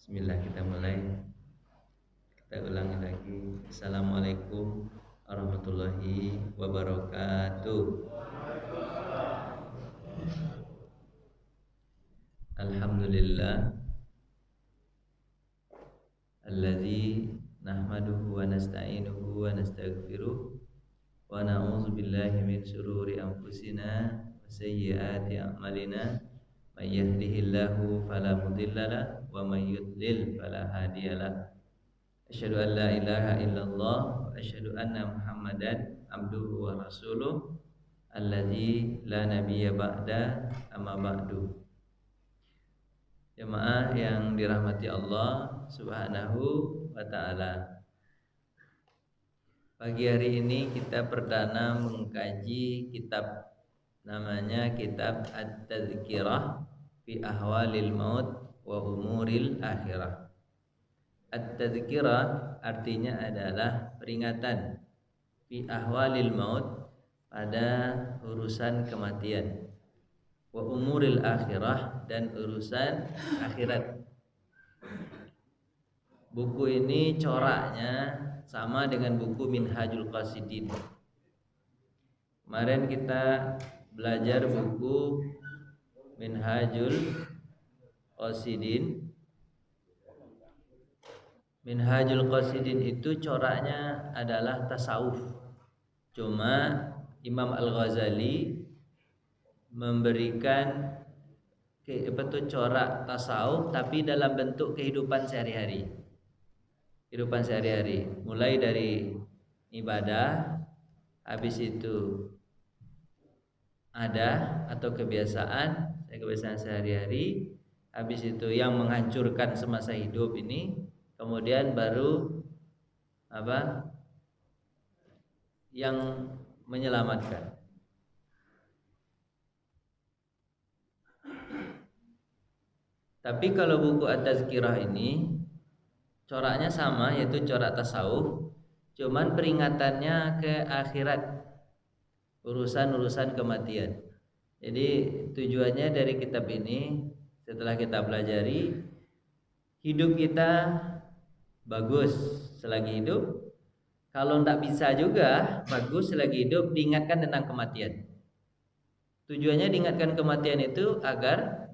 Bismillah, kita mulai. Kita ulangi lagi. Assalamualaikum warahmatullahi wabarakatuh. Alhamdulillah alladzi nahmaduhu wa nasta'inuhu wa nastaghfiruh wa na'udzu billahi min syururi anfusina wa sayyiati a'malina. May yahdihillahu fala mudhillalah wa may yudlil fala hadiyalah. Asyhadu an la ilaha illallah wa asyhadu anna Muhammadan abduhu wa rasuluh alladzi la nabiyya ba'da amma ba'du. Jemaah yang dirahmati Allah Subhanahu wa taala. Pagi hari ini kita perdana mengkaji kitab namanya kitab At-Tadhkirah fi Ahwalil Maut wa Umuril Akhirah. At-tadhkirah artinya adalah peringatan fi ahwalil maut, pada urusan kematian, wa umuril akhirah, dan urusan akhirat. Buku ini coraknya sama dengan buku Minhajul Qasidin. Kemarin kita belajar buku Minhajul Qasidin. Minhajul Qasidin itu coraknya adalah tasawuf. Cuma Imam Al-Ghazali memberikan corak tasawuf tapi dalam bentuk kehidupan sehari-hari. Kehidupan sehari-hari, mulai dari ibadah, habis itu ada atau kebiasaan sehari-hari, habis itu yang menghancurkan semasa hidup ini. Kemudian baru yang menyelamatkan. Tapi kalau buku At-Tazkirah ini coraknya sama, yaitu corak tasawuf, cuman peringatannya ke akhirat, urusan-urusan kematian. Jadi tujuannya dari kitab ini, setelah kita pelajari, hidup kita bagus selagi hidup. Kalau tidak bisa juga bagus selagi hidup, diingatkan tentang kematian. Tujuannya diingatkan kematian itu agar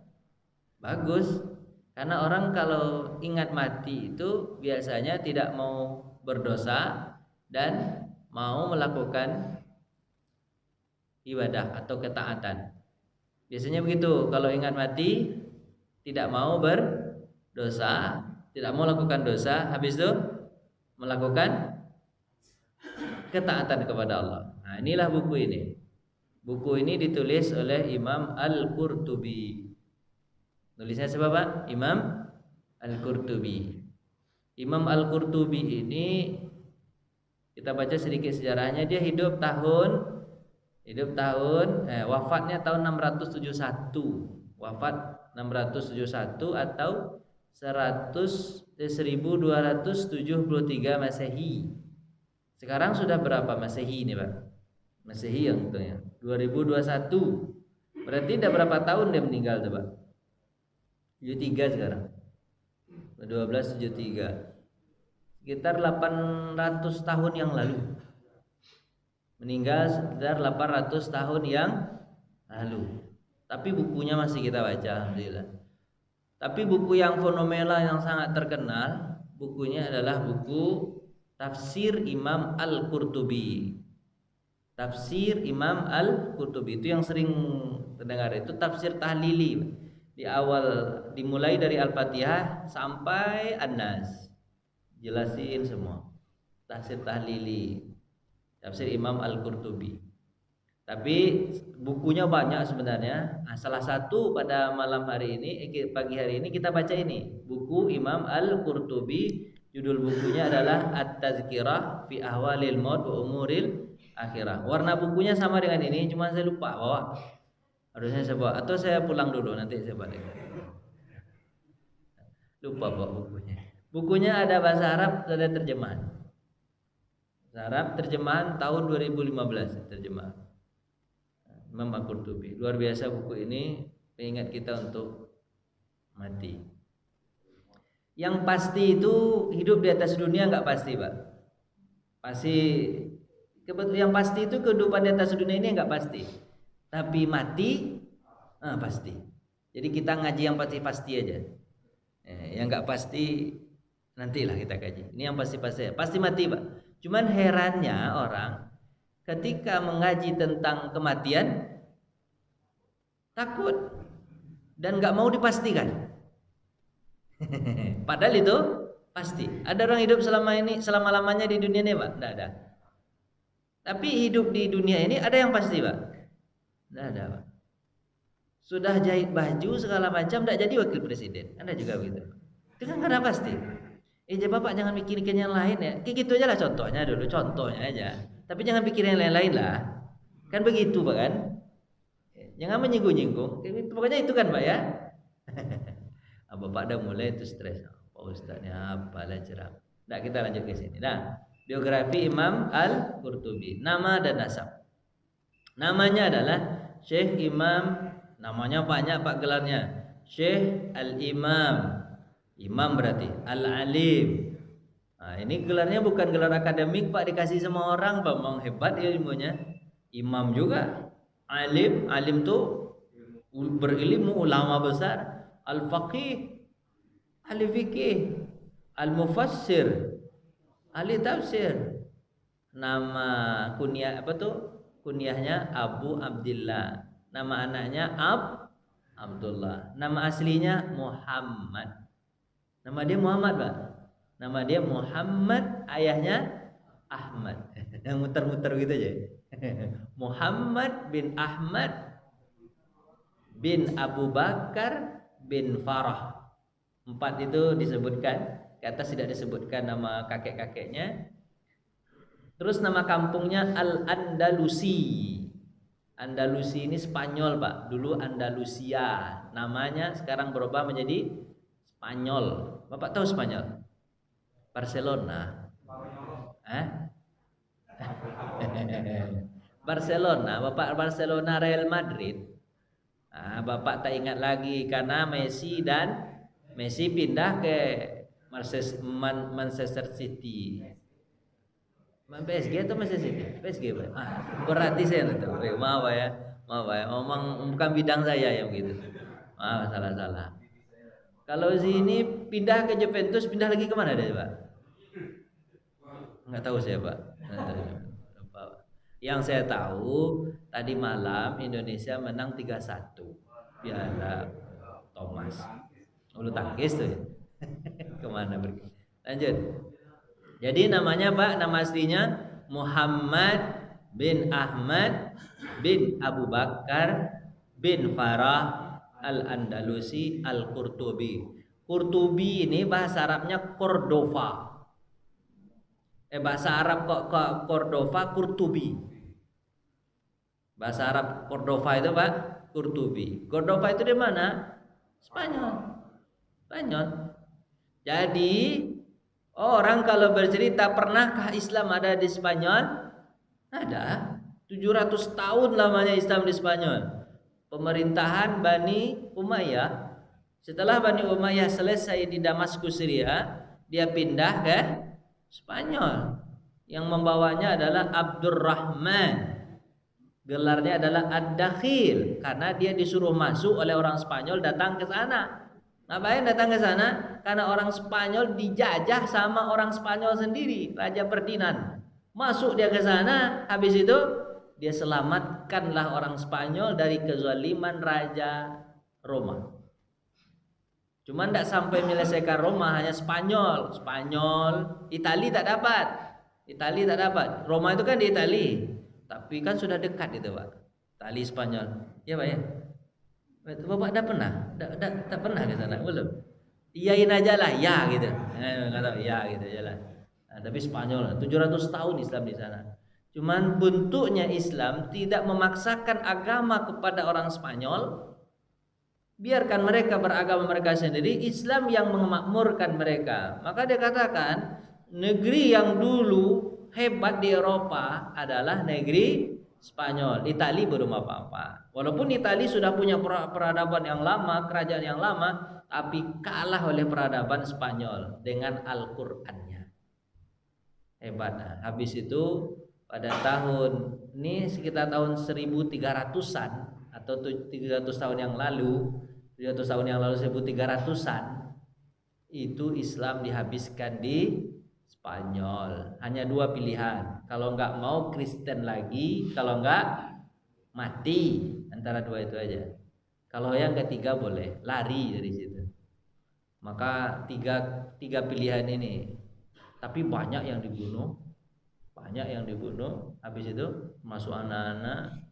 bagus. Karena orang kalau ingat mati itu biasanya tidak mau berdosa dan mau melakukan ibadah atau ketaatan. Biasanya begitu, kalau ingat mati tidak mau berdosa, tidak mau lakukan dosa, habis itu melakukan ketaatan kepada Allah. Nah, inilah buku ini. Buku ini ditulis oleh Imam Al-Qurtubi. Nulisnya siapa, Pak? Imam Al-Qurtubi. Imam Al-Qurtubi ini kita baca sedikit sejarahnya. Dia wafatnya tahun 671. Wafat 671 atau 1273 Masehi. Sekarang sudah berapa Masehi ini, Pak? Masehi yang tentunya 2021. Berarti udah berapa tahun dia meninggal tuh, Pak? 73 sekarang. 1273. Sekitar 800 tahun yang lalu. Meninggal sekitar 800 tahun yang lalu. Tapi bukunya masih kita baca, alhamdulillah. Tapi buku yang fenomenal yang sangat terkenal, bukunya adalah buku Tafsir Imam Al-Qurtubi. Tafsir Imam Al-Qurtubi itu yang sering terdengar, itu tafsir tahlili. Di awal dimulai dari Al-Fatihah sampai An-Nas. Jelasin semua. Tafsir tahlili. Tafsir Imam Al-Qurtubi. Tapi bukunya banyak sebenarnya. Nah, salah satu pada pagi hari ini kita baca ini, buku Imam Al-Qurtubi. Judul bukunya adalah At-Tazkirah fi Ahwalil Maut wa Umuril Akhirah. Warna bukunya sama dengan ini, cuma saya lupa bawa. Harusnya saya bawa, atau saya pulang dulu nanti saya balik. Lupa bawa bukunya. Bukunya ada bahasa Arab, ada terjemahan. Bahasa Arab terjemahan tahun 2015 terjemahan. Imam Al-Qurtubi. Luar biasa buku ini, mengingat kita untuk mati. Yang pasti itu hidup di atas dunia nggak pasti, Pak. Pasti yang pasti itu kehidupan di atas dunia ini nggak pasti. Tapi mati pasti. Jadi kita ngaji yang pasti-pasti aja. Yang nggak pasti nantilah kita kaji. Ini yang pasti-pasti. Pasti mati, Pak. Cuman herannya orang ketika mengaji tentang kematian takut dan nggak mau dipastikan. Padahal itu pasti. Ada orang hidup selama-lamanya di dunia ini, Pak? Tidak ada. Tapi hidup di dunia ini ada yang pasti, Pak? Tidak ada, Pak. Sudah jahit baju segala macam, tidak jadi wakil presiden. Anda juga begitu. Itu kan karena pasti. Bapak jangan mikirin yang lain ya. Kayak gitu aja lah contohnya dulu, contohnya aja. Tapi jangan pikirin yang lain-lain lah. Kan begitu, Pak kan? Jangan menyinggung-nyinggung. Pokoknya itu kan, Pak ya. Bapak udah mulai itu stres. Pak Ustadznya apalah ceram. Nah, kita lanjut ke sini. Nah, biografi Imam Al-Qurtubi. Nama dan nasab. Namanya adalah Syekh Imam. Namanya banyak, Pak, gelarnya. Syekh Al-Imam. Imam berarti Al-Alim. Nah, ini gelarnya bukan gelar akademik, Pak, dikasih sama orang, Pak, memang hebat ya ilmunya. Imam juga. Alim tuh berilmu, ulama besar. Al-faqih, ahli fikih. Al-mufassir, ahli tafsir. Nama kunyah apa tuh? Kunyahnya Abu Abdillah. Nama anaknya Abdullah. Nama aslinya Muhammad. Nama dia Muhammad, Pak. Nama dia Muhammad, ayahnya Ahmad. Yang muter-muter gitu aja. Muhammad bin Ahmad bin Abu Bakar bin Farah. 4 itu disebutkan. Ke atas tidak disebutkan nama kakek-kakeknya. Terus nama kampungnya Al-Andalusi. Andalusi ini Spanyol, Pak. Dulu Andalusia. Namanya sekarang berubah menjadi Spanyol. Bapak tahu Spanyol? Barcelona. Barcelona, Bapak Barcelona Real Madrid. Bapak tak ingat lagi karena Messi pindah ke Manchester City. PSG atau Manchester City? PSG, Pak. Berarti saya tahu. Maaf ya. Omong bukan bidang saya yang begitu. Salah. Kalau sini pindah ke Juventus, pindah lagi kemana deh, Pak? Nggak tahu saya, Pak. Yang saya tahu tadi malam Indonesia menang 3-1 Piala Thomas. Bulu tangkis tuh ya. Kemana pergi? Lanjut. Jadi namanya, Pak, nama aslinya Muhammad bin Ahmad bin Abu Bakar bin Farah Al-Andalusi Al-Qurtubi. Qurtubi ini bahasa Arabnya Cordova. Bahasa Arab kok Cordova, Qurtubi. Bahasa Arab Cordova itu, Pak, Qurtubi. Cordova itu di mana? Spanyol. Jadi orang kalau bercerita pernahkah Islam ada di Spanyol? Ada. 700 tahun lamanya Islam di Spanyol. Pemerintahan Bani Umayyah. Setelah Bani Umayyah selesai di Damaskus, Syria, dia pindah ke Spanyol. Yang membawanya adalah Abdurrahman. Gelarnya adalah Ad-Dakhil karena dia disuruh masuk oleh orang Spanyol datang ke sana. Ngapain datang ke sana? Karena orang Spanyol dijajah sama orang Spanyol sendiri, Raja Ferdinand. Masuk dia ke sana, habis itu dia selamatkanlah orang Spanyol dari kezaliman Raja Roma. Cuman tidak sampai menyelesaikan Roma, hanya Spanyol. Itali tak dapat. Roma itu kan di Itali, tapi kan sudah dekat itu, Pak. Itali, Spanyol. Ya, Pak ya. Bapak dah pernah? Tak pernah ke sana? Belum. Iyain aja lah, ya gitu. Enggak tahu, ya gitu aja lah. Tapi Spanyol 700 tahun Islam di sana. Cuman bentuknya Islam tidak memaksakan agama kepada orang Spanyol. Biarkan mereka beragama mereka sendiri. Islam yang memakmurkan mereka. Maka dia katakan negeri yang dulu hebat di Eropa adalah negeri Spanyol. Itali belum apa-apa. Walaupun Itali sudah punya peradaban yang lama, kerajaan yang lama, tapi kalah oleh peradaban Spanyol dengan Al-Qur'annya. Hebat. Nah, habis itu pada tahun ini sekitar tahun 1300-an atau 300 tahun yang lalu, 300 tahun yang lalu 1300-an itu Islam dihabiskan di Spanyol. Hanya dua pilihan. Kalau nggak mau Kristen lagi, kalau nggak mati. Antara dua itu aja. Kalau yang ketiga boleh lari dari situ. Maka tiga pilihan ini. Tapi banyak yang dibunuh. Habis itu masuk anak-anak,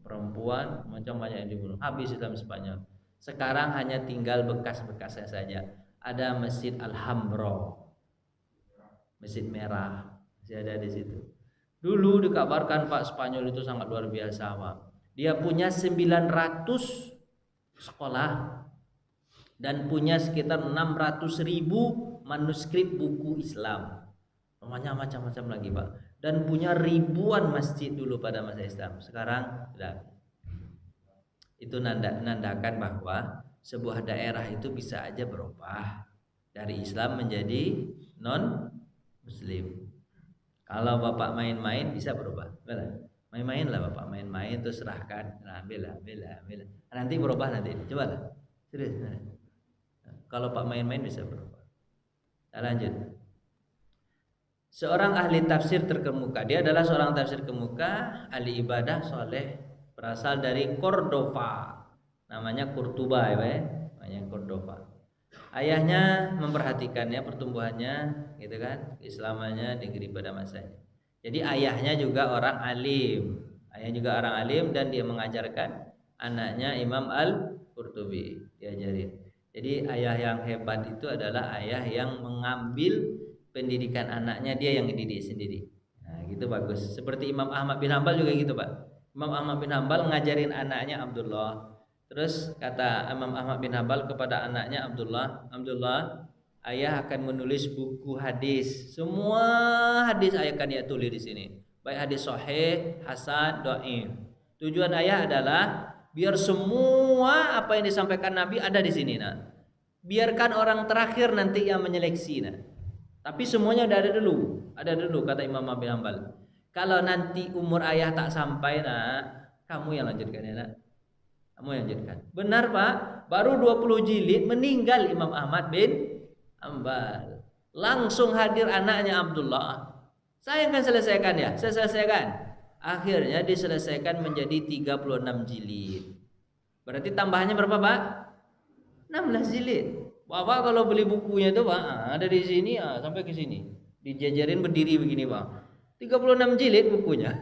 perempuan, macam banyak yang dibunuh. Habis Islam Spanyol. Sekarang hanya tinggal bekas-bekasnya saja. Ada Masjid Alhambra, Masjid Merah, masih ada di situ. Dulu dikabarkan Pak Spanyol itu sangat luar biasa, Pak. Dia punya 900 sekolah dan punya sekitar 600.000 manuskrip buku Islam. Namanya macam-macam lagi, Pak. Dan punya ribuan masjid dulu pada masa Islam. Sekarang sudah. Itu nandakan bahwa sebuah daerah itu bisa aja berubah dari Islam menjadi non Muslim. Kalau Bapak main-main bisa berubah. Main-main lah Bapak, main-main terus serahkan. Nah, bela. Nanti berubah nanti. Coba lah. Serius. Kalau Pak main-main bisa berubah. Nah, lanjut. Seorang ahli tafsir terkemuka. Dia adalah seorang tafsir kemuka, ahli ibadah, soleh, berasal dari Cordova. Namanya Kurtuba, ya. Namanya Cordova. Ayahnya memperhatikannya pertumbuhannya, gitu kan, keislamannya negeri pada masanya. Jadi ayahnya juga orang alim. Ayahnya juga orang alim dan dia mengajarkan anaknya Imam Al-Qurtubi, diajarin. Jadi ayah yang hebat itu adalah ayah yang mengambil pendidikan anaknya, dia yang dididik sendiri. Nah, gitu bagus. Seperti Imam Ahmad bin Hambal juga gitu, Pak. Imam Ahmad bin Hambal ngajarin anaknya Abdullah. Terus kata Imam Ahmad bin Hambal kepada anaknya Abdullah, ayah akan menulis buku hadis. Semua hadis ayah akan dia tulis di sini. Baik hadis sahih, hasan, dhaif. Tujuan ayah adalah biar semua apa yang disampaikan Nabi ada di sini, nah. Biarkan orang terakhir nanti yang menyeleksi, nah. Tapi semuanya udah ada dulu kata Imam Ahmad bin Hambal. Kalau nanti umur ayah tak sampai, nah, kamu yang lanjutkan ya, nak. Kamu yang lanjutkan. Benar, Pak. Baru 20 jilid meninggal Imam Ahmad bin Hambal. Langsung hadir anaknya Abdullah. Saya akan selesaikan ya. Saya selesaikan. Akhirnya diselesaikan menjadi 36 jilid. Berarti tambahannya berapa, Pak? 16 jilid. Bapak kalau beli bukunya itu, Pak, ada di sini sampai ke sini. Dijajarin berdiri begini, Pak. 36 jilid bukunya.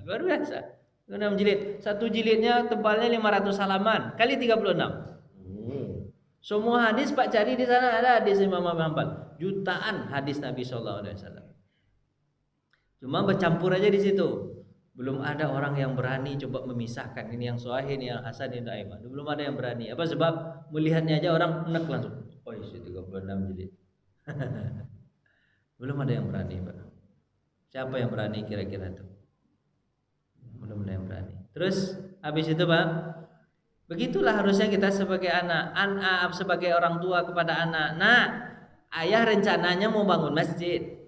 Luar biasa. 36 jilid. Satu jilidnya tebalnya 500 halaman kali 36. Semua hadis Pak cari di sana ada hadis Imam Ahmad bin Hambal. Jutaan hadis Nabi sallallahu alaihi wasallam. Cuma bercampur aja di situ. Belum ada orang yang berani coba memisahkan ini yang sahih, ini yang hasan, ini yang dhaif. Belum ada yang berani. Apa sebab? Melihatnya aja orang enek langsung. Oh, isi 36 jilid. Belum ada yang berani, Pak. Siapa yang berani kira-kira tuh? Belum ada yang berani. Terus habis itu, Pak, begitulah harusnya kita sebagai anak, sebagai orang tua kepada anak. Nah, ayah rencananya mau bangun masjid.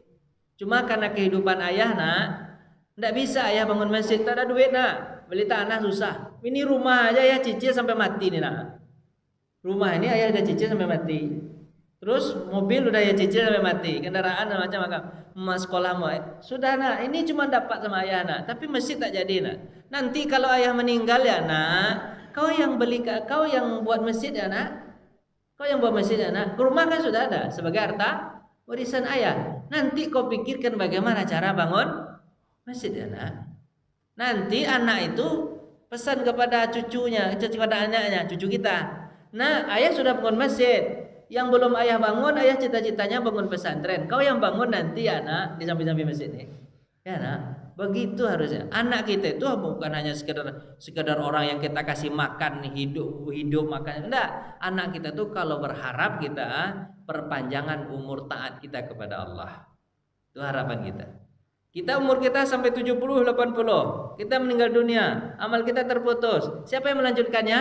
Cuma karena kehidupan ayah, nak, tidak bisa ayah bangun masjid, tak ada duit, nak. Beli tanah susah. Ini rumah aja ya cicil sampai mati nih, nak. Rumah ini ayah udah cicil sampai mati. Terus mobil udah ya cicil sampai mati. Kendaraan dan macam-macam. Sekolah mau. Sudah, nak, ini cuma dapat sama ayah, nak. Tapi masjid tak jadi, nak. Nanti kalau ayah meninggal ya, nak, kau yang buat masjid ya, nak. Kau yang buat masjid ya, nak. Rumah kan sudah ada sebagai harta warisan ayah. Nanti kau pikirkan bagaimana cara bangun masjid ya, nak. Nanti anak itu pesan kepada cucunya, kepada anaknya, cucu kita. Nah, ayah sudah bangun masjid. Yang belum ayah bangun, ayah cita-citanya bangun pesantren. Kau yang bangun nanti ya, nak, di samping-samping masjid ini. Ya, nak. Begitu harusnya. Anak kita itu bukan hanya sekedar orang yang kita kasih makan hidup makan. Enggak. Anak kita tuh kalau berharap kita perpanjangan umur taat kita kepada Allah. Itu harapan kita. Kita umur kita sampai 70, 80. Kita meninggal dunia, amal kita terputus. Siapa yang melanjutkannya?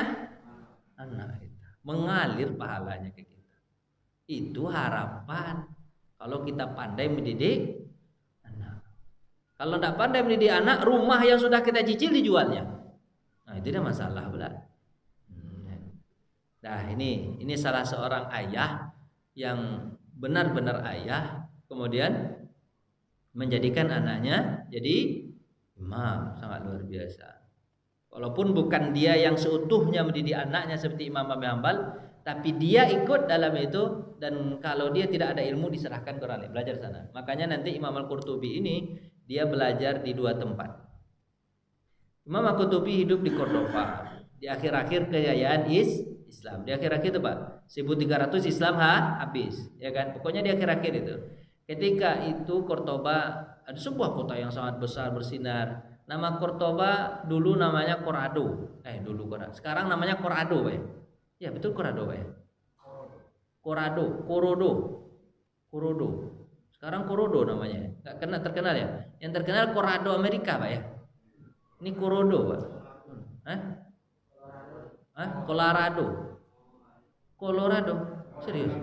Anak kita. mengalir pahalanya ke kita. Itu harapan kalau kita pandai mendidik anak. Kalau tidak pandai mendidik anak, rumah yang sudah kita cicil dijualnya. Nah, itu dah masalah pula. Nah, ini salah seorang ayah yang benar-benar ayah, kemudian menjadikan anaknya jadi imam, sangat luar biasa. Walaupun bukan dia yang seutuhnya mendidik anaknya seperti Imam Ahmad bin Hanbal, tapi dia ikut dalam itu, dan kalau dia tidak ada ilmu diserahkan ke orang lain, belajar sana. Makanya nanti Imam Al-Qurtubi ini dia belajar di 2 tempat. Imam Al-Qurtubi hidup di Cordova di akhir-akhir kejayaan Islam. Di akhir-akhir itu Pak, 1300 Islam habis, ya kan? Pokoknya di akhir-akhir itu. Ketika itu Cordoba ada sebuah kota yang sangat besar bersinar. Nama Cordoba dulu namanya Corrado. Sekarang namanya Corrado, Pak. Ya, betul Corrado, Pak. Corrado. Sekarang Corrado namanya. Enggak terkenal ya. Yang terkenal Corrado Amerika, Pak ya. Ini Corrado, Pak. Colorado. Serius?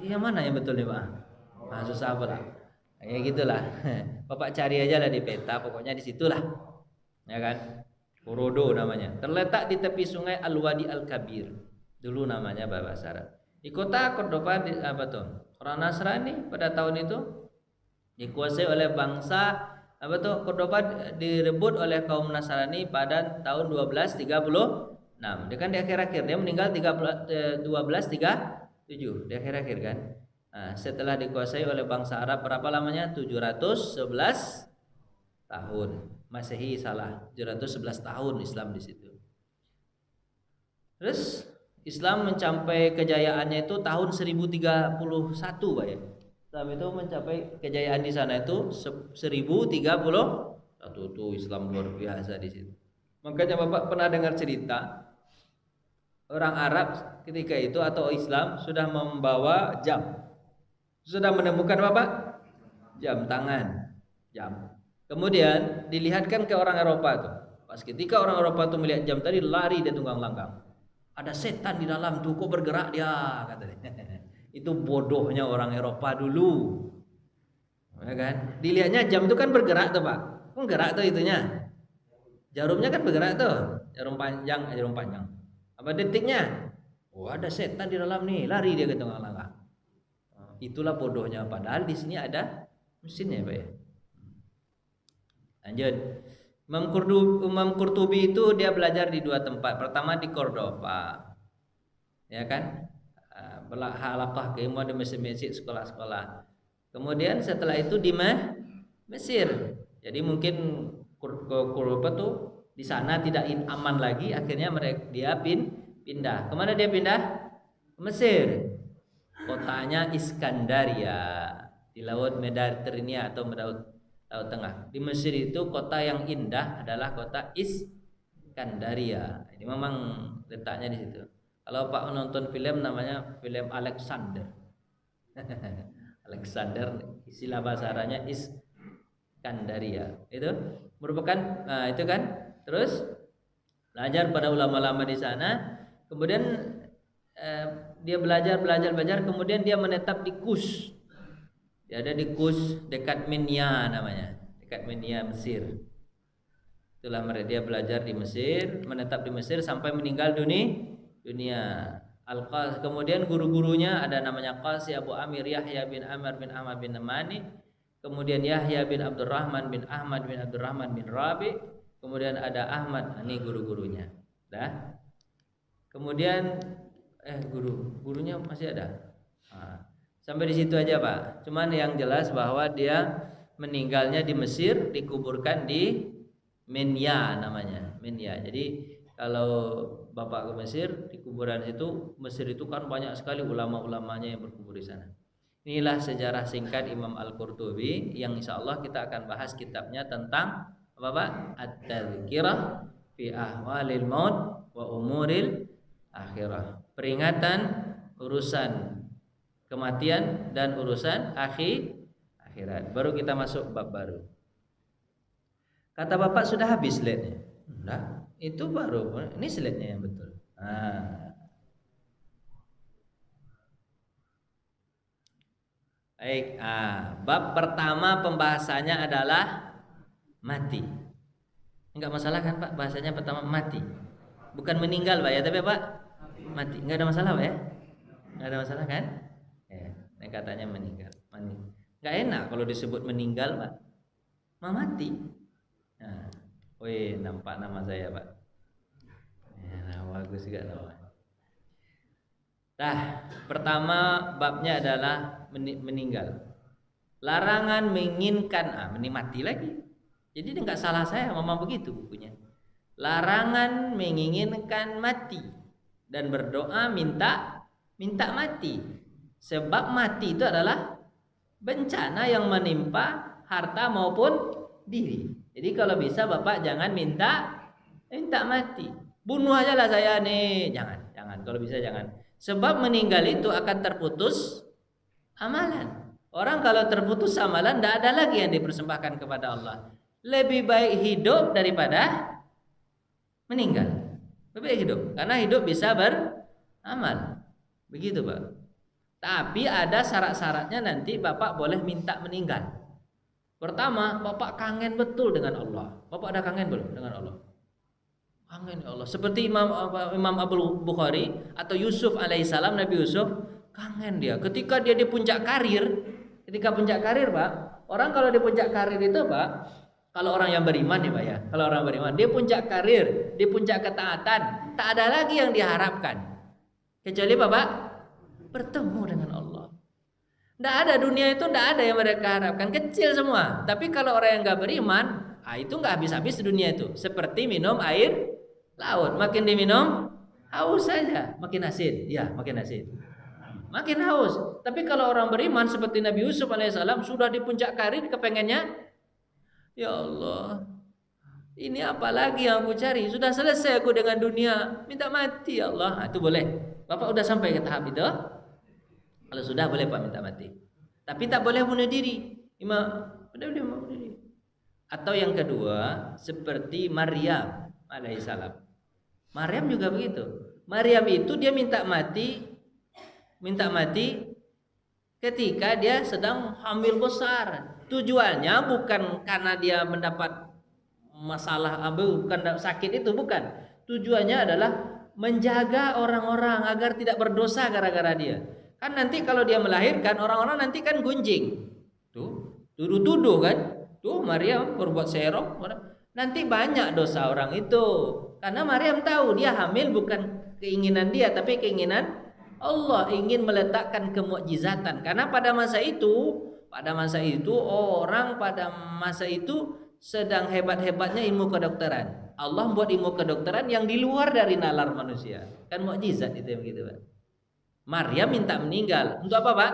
Yang mana yang betul nih, Pak? Susah apa lah. Ya gitulah. Bapak cari aja lah di peta, pokoknya di situlah. Ya kan? Corrado namanya. Terletak di tepi sungai Al-Wadi Al-Kabir. Dulu namanya bahasa Arab. Di kota Cordova orang Nasrani pada tahun itu dikuasai oleh bangsa Cordova direbut oleh kaum Nasrani pada tahun 1236. Dia kan di akhir-akhir, dia meninggal 1237 di akhir-akhir kan. Nah, setelah dikuasai oleh bangsa Arab berapa lamanya? 711 tahun. Masehi 711 tahun Islam di situ. Terus Islam mencapai kejayaannya itu tahun 1031, Pak ya. Islam itu mencapai kejayaan di sana itu 1031 itu Islam luar biasa di situ. Makanya Bapak pernah dengar cerita orang Arab ketika itu atau Islam sudah membawa jam. Sudah menemukan Bapak jam tangan, jam. Kemudian dilihatkan ke orang Eropa tuh. Pas ketika orang Eropa tuh melihat jam tadi, lari dia tunggang langgang. Ada setan di dalam tuh, kok bergerak dia, katanya. Itu bodohnya orang Eropa dulu, ya kan? Dilihatnya jam itu kan bergerak tuh Pak, kok gerak tuh itunya. Jarumnya kan bergerak tuh, jarum panjang. Apa detiknya? Oh, ada setan di dalam nih, lari dia ke tunggang langgang. Itulah bodohnya, padahal di sini ada mesinnya, Pak ya. Lanjut. Imam Qurtubi itu dia belajar di 2 tempat. Pertama di Cordova, ya kan? Halaqah keilmuan di masjid-masjid, sekolah-sekolah. Kemudian setelah itu di Mesir. Jadi mungkin Cordova tuh di sana tidak aman lagi, akhirnya dia pindah. Kemana dia pindah? Ke Mesir. Kotanya Iskandaria di Laut Mediterania atau Laut Tengah. Di Mesir itu kota yang indah adalah kota Iskandaria. Ini memang letaknya di situ. Kalau Pak menonton film namanya film Alexander. Alexander, istilah bahasa Arabnya Iskandaria. Itu merupakan itu kan. Terus belajar pada ulama-ulama di sana. Kemudian dia belajar, kemudian dia menetap di Kus. Dia ada di Kus dekat Minya namanya, dekat Minya Mesir. Itulah dia belajar di Mesir, menetap di Mesir sampai meninggal dunia. Kemudian guru-gurunya ada namanya Qasi Abu Amir Yahya bin Amr bin Ahmad bin Namani, kemudian Yahya bin Abdurrahman bin Ahmad bin Abdurrahman bin Rabi, kemudian ada Ahmad, ini guru-gurunya. Kemudian gurunya masih ada. Sampai di situ aja Pak. Cuman yang jelas bahwa dia meninggalnya di Mesir, dikuburkan di Minya namanya, Minya. Jadi kalau Bapak ke Mesir, di kuburan situ, Mesir itu kan banyak sekali ulama-ulamanya yang berkubur di sana. Inilah sejarah singkat Imam Al-Qurtubi yang insya Allah kita akan bahas kitabnya tentang apa Pak? At-Tadhkirah fi Ahwalil Maut wa Umuril Akhirah. Peringatan urusan kematian dan urusan akhirat. Baru kita masuk bab baru. Kata Bapak sudah habis slide-nya. Enggak, itu baru. Ini slide-nya yang betul. Baik, bab pertama pembahasannya adalah mati. Enggak masalah kan Pak, bahasanya pertama mati. Bukan meninggal Pak ya, tapi Pak mati. Enggak ada masalah Pak ya? Enggak ada masalah kan? Ya, ini katanya meninggal. Enggak enak kalau disebut meninggal Pak. Mati. Nah, wih, nampak nama saya Pak. Ya, bagus juga nama. Pertama babnya adalah meninggal. Larangan menginginkan, mati lagi. Jadi enggak salah saya, memang begitu bukunya. Larangan menginginkan mati dan berdoa minta mati. Sebab mati itu adalah bencana yang menimpa harta maupun diri. Jadi kalau bisa Bapak jangan minta mati. Bunuh aja lah saya nih, jangan. Kalau bisa jangan. Sebab meninggal itu akan terputus amalan. Orang kalau terputus amalan, tidak ada lagi yang dipersembahkan kepada Allah. Lebih baik hidup daripada meninggal. Lebih baik hidup, karena hidup bisa beramal. Begitu Pak. Tapi ada syarat-syaratnya, nanti Bapak boleh minta meninggal. Pertama, Bapak kangen betul dengan Allah. Bapak ada kangen belum dengan Allah? Kangen ya Allah. Seperti Imam Abu Bukhari atau Yusuf alaihissalam, Nabi Yusuf, kangen dia. Ketika dia di puncak karir, Pak, orang kalau di puncak karir itu Pak, kalau orang yang beriman ya Pak ya, kalau orang beriman, dia puncak karir, di puncak ketaatan, tak ada lagi yang diharapkan kecuali Bapak bertemu dengan Allah. Tidak ada, dunia itu tidak ada yang mereka harapkan, kecil semua. Tapi kalau orang yang nggak beriman, itu nggak habis-habis dunia itu. Seperti minum air laut, makin diminum haus saja, makin asin, ya makin asin, makin haus. Tapi kalau orang beriman seperti Nabi Yusuf alaihissalam, sudah di puncak karir, kepengennya, ya Allah, ini apa lagi yang aku cari? Sudah selesai aku dengan dunia, minta mati ya Allah. Itu boleh. Bapak udah sampai ke tahap itu? Kalau sudah boleh Pak minta mati. Tapi tak boleh bunuh diri. Boleh bunuh diri. Atau yang kedua, seperti Maryam alaihissalam. Maryam juga begitu. Maryam itu dia minta mati ketika dia sedang hamil besar. Tujuannya bukan karena dia mendapat masalah, bukan sakit itu, bukan. Tujuannya adalah menjaga orang-orang agar tidak berdosa gara-gara dia. Kan nanti kalau dia melahirkan, orang-orang nanti kan gunjing. Tuduh-tuduh kan. Tuh Maryam berbuat serong. Nanti banyak dosa orang itu. Karena Maryam tahu dia hamil bukan keinginan dia, tapi keinginan Allah, ingin meletakkan kemukjizatan. Karena pada masa itu orang pada masa itu sedang hebat-hebatnya ilmu kedokteran. Allah membuat ilmu kedokteran yang di luar dari nalar manusia. Kan mukjizat itu begitu Pak. Maryam minta meninggal. Untuk apa Pak?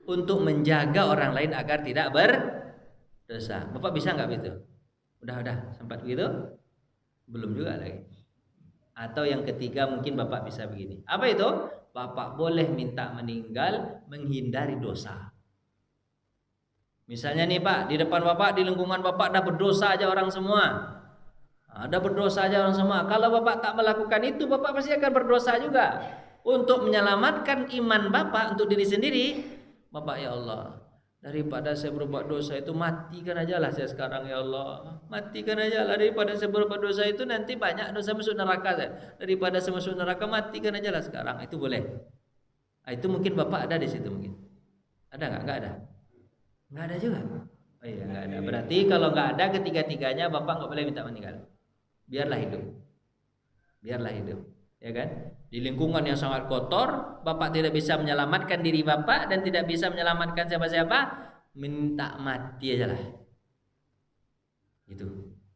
Untuk menjaga orang lain agar tidak berdosa. Bapak bisa nggak begitu? Udah sempat begitu? Belum juga lagi. Atau yang ketiga mungkin Bapak bisa begini. Apa itu? Bapak boleh minta meninggal menghindari dosa. Misalnya nih Pak, di depan Bapak, di lingkungan Bapak ada berdosa aja orang semua. Ada berdosa aja orang semua. Kalau Bapak tak melakukan itu, Bapak pasti akan berdosa juga. Untuk menyelamatkan iman Bapak untuk diri sendiri, Bapak, ya Allah, daripada saya berbuat dosa itu, matikan aja lah saya sekarang ya Allah. Matikan aja lah, daripada saya berbuat dosa itu nanti banyak dosa masuk neraka saya. Daripada saya masuk neraka, matikan aja lah sekarang. Itu boleh. Itu mungkin Bapak ada di situ mungkin. Ada nggak? Nggak ada. Nggak ada juga. Oh iya, nggak ada. Berarti kalau nggak ada ketiga-tiganya, Bapak nggak boleh minta meninggal. Biarlah hidup, ya kan? Di lingkungan yang sangat kotor, Bapak tidak bisa menyelamatkan diri Bapak dan tidak bisa menyelamatkan siapa-siapa, minta mati aja lah. Itu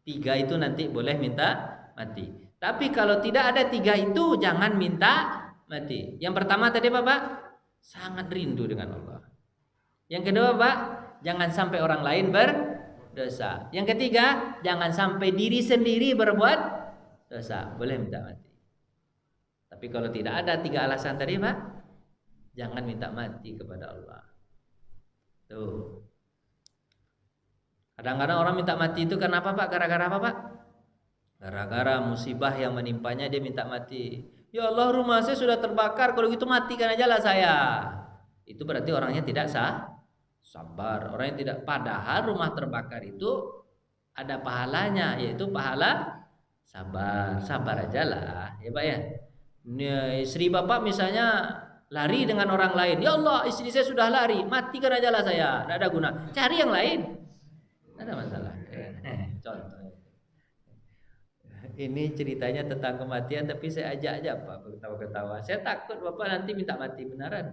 3 itu nanti boleh minta mati. Tapi kalau tidak ada 3 itu, jangan minta mati. Yang pertama tadi Bapak, sangat rindu dengan Allah. Yang kedua Pak, jangan sampai orang lain berdosa. Yang ketiga, jangan sampai diri sendiri berbuat dosa. Boleh minta mati. Tapi kalau tidak ada 3 alasan tadi Pak, jangan minta mati kepada Allah. Tuh. Kadang-kadang orang minta mati itu karena apa Pak? Gara-gara apa Pak? Gara-gara musibah yang menimpanya dia minta mati. Ya Allah, rumah saya sudah terbakar, kalau gitu matikan aja lah saya. itu berarti orangnya tidak sabar. Orang yang tidak, padahal rumah terbakar itu ada pahalanya, yaitu pahala sabar. Sabar aja lah, ya Pak ya. Istri Bapak misalnya lari dengan orang lain, ya Allah istri saya sudah lari, matikan aja lah saya, tidak ada guna, cari yang lain, tidak ada masalah. Contoh. Ini ceritanya tentang kematian, tapi saya ajak aja Pak ketawa-ketawa. Saya takut Bapak nanti minta mati beneran.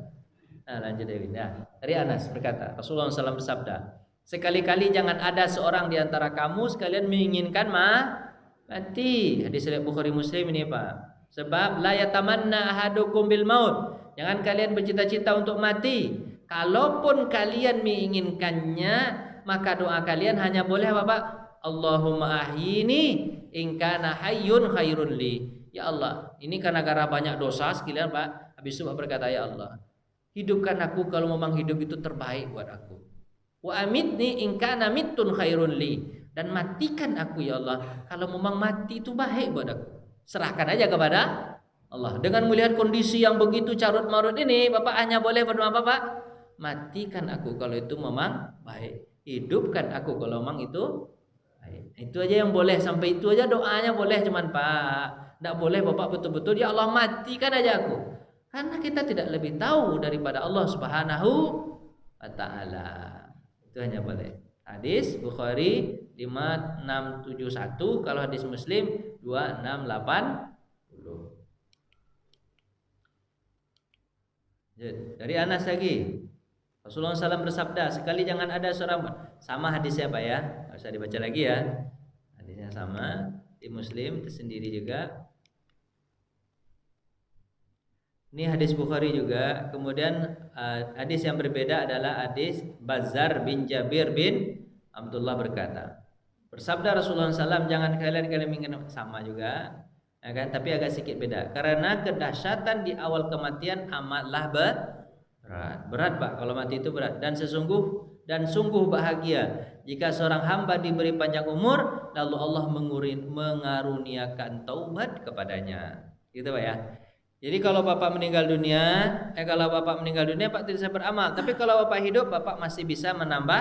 Nah lanjut ya. Nah, dari Anas berkata, Rasulullah SAW bersabda, sekali-kali jangan ada seorang di antara kamu sekalian menginginkan mati. Hadis riwayat Bukhari Muslim ini Pak. Sebab la yatamanna ahadukum bil maut. Jangan kalian bercita-cita untuk mati. Kalaupun kalian menginginkannya, maka doa kalian hanya boleh apa Pak? Allahumma ahyini in kana hayyun khairun li. Ya Allah, ini karena banyak dosa sekalian Pak. Habis itu Pak berkata, ya Allah, hidupkan aku kalau memang hidup itu terbaik buat aku. Wa amitni in kana mittun khairun li. Dan matikan aku ya Allah kalau memang mati itu baik buat aku. Serahkan aja kepada Allah. Dengan melihat kondisi yang begitu carut marut ini, Bapak hanya boleh berdoa apa Pak? Matikan aku kalau itu memang baik. Hidupkan aku kalau memang itu baik. Itu aja yang boleh, sampai itu aja doanya boleh cuman Pak. Tidak boleh Bapak betul-betul ya Allah matikan aja aku. Karena kita tidak lebih tahu daripada Allah Subhanahu wa taala. Itu hanya boleh. Hadis Bukhari 5671, kalau hadis Muslim 2680. Dari Anas lagi, Rasulullah SAW bersabda, sekali jangan ada seorang, sama hadisnya Pak ya, nggak usah dibaca lagi ya, hadisnya sama di Muslim tersendiri juga. Ini hadis Bukhari juga. Kemudian hadis yang berbeda adalah hadis Bazar bin Jabir bin Abdullah berkata, bersabda Rasulullah SAW, jangan kalian ingin, sama juga, ya kan? Tapi agak sedikit beda. Karena kedahsyatan di awal kematian amatlah berat Pak. Kalau mati itu berat. Dan sungguh bahagia jika seorang hamba diberi panjang umur, lalu Allah mengaruniakan taubat kepadanya. Gitu Pak ya. Jadi kalau Bapak meninggal dunia, Pak tidak bisa beramal. Tapi kalau Bapak hidup, Bapak masih bisa menambah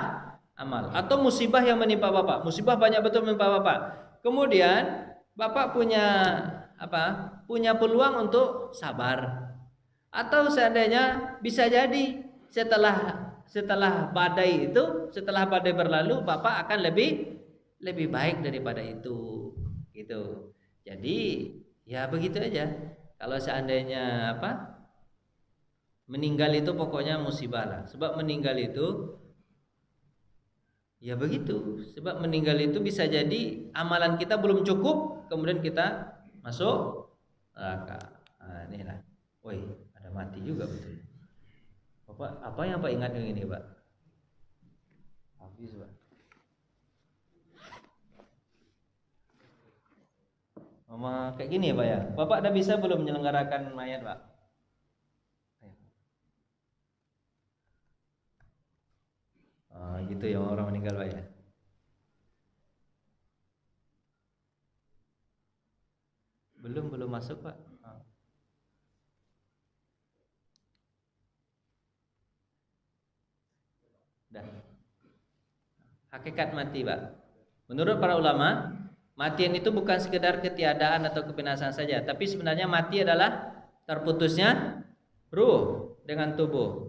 amal. Atau musibah yang menimpa Bapak, musibah banyak betul menimpa Bapak. Kemudian Bapak punya peluang untuk sabar. Atau seandainya bisa jadi setelah badai berlalu, Bapak akan lebih baik daripada itu. Gitu. Jadi ya begitu aja. Kalau seandainya meninggal itu pokoknya musibah lah. Sebab meninggal itu ya begitu. Sebab meninggal itu bisa jadi amalan kita belum cukup, kemudian kita masuk neraka. Nah, inilah. Woi, ada mati juga betul. Bapak, apa yang Pak ingat yang ini, Pak? Habis, Pak. Mama kayak gini ya Pak ya. Bapak udah bisa belum menyelenggarakan mayat Pak? Gitu ya orang meninggal Pak ya. Belum masuk Pak. Dah. Hakikat mati Pak. Menurut para ulama, matian itu bukan sekedar ketiadaan atau kebinasaan saja, tapi sebenarnya mati adalah terputusnya ruh dengan tubuh,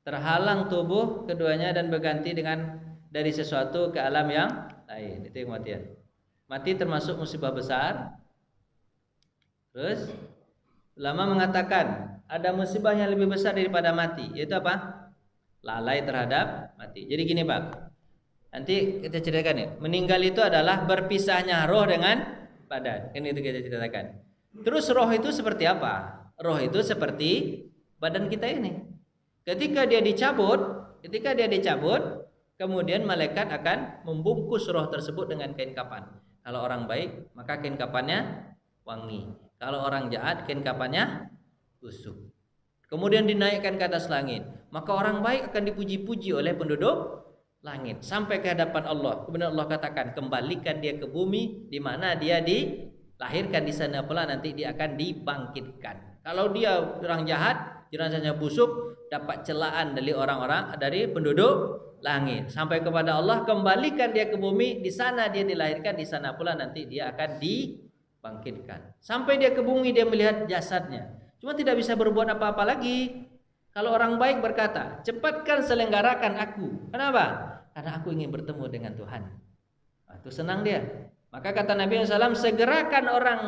terhalang tubuh keduanya dan berganti dari sesuatu ke alam yang lain. Itu kematian. Mati termasuk musibah besar. Terus ulama mengatakan ada musibah yang lebih besar daripada mati, yaitu apa? Lalai terhadap mati. Jadi gini Pak, nanti kita ceritakan ya. Meninggal itu adalah berpisahnya roh dengan badan. Kan itu kita ceritakan. Terus roh itu seperti apa? Roh itu seperti badan kita ini. Ketika dia dicabut, kemudian malaikat akan membungkus roh tersebut dengan kain kapan. Kalau orang baik, maka kain kapannya wangi. Kalau orang jahat, kain kapannya busuk. Kemudian dinaikkan ke atas langit. Maka orang baik akan dipuji-puji oleh penduduk langit sampai ke hadapan Allah. Kemudian Allah katakan, kembalikan dia ke bumi di mana dia dilahirkan, di sana pula nanti dia akan dibangkitkan. Kalau dia orang jahat, jenazahnya busuk, dapat celaan dari orang-orang, dari penduduk langit, sampai kepada Allah, kembalikan dia ke bumi, di sana dia dilahirkan, di sana pula nanti dia akan dibangkitkan. Sampai dia ke bumi, dia melihat jasadnya, cuma tidak bisa berbuat apa-apa lagi. Kalau orang baik berkata, cepatkan selenggarakan aku. Kenapa? Karena aku ingin bertemu dengan Tuhan. Nah, itu senang dia. Maka kata Nabi SAW, segerakan orang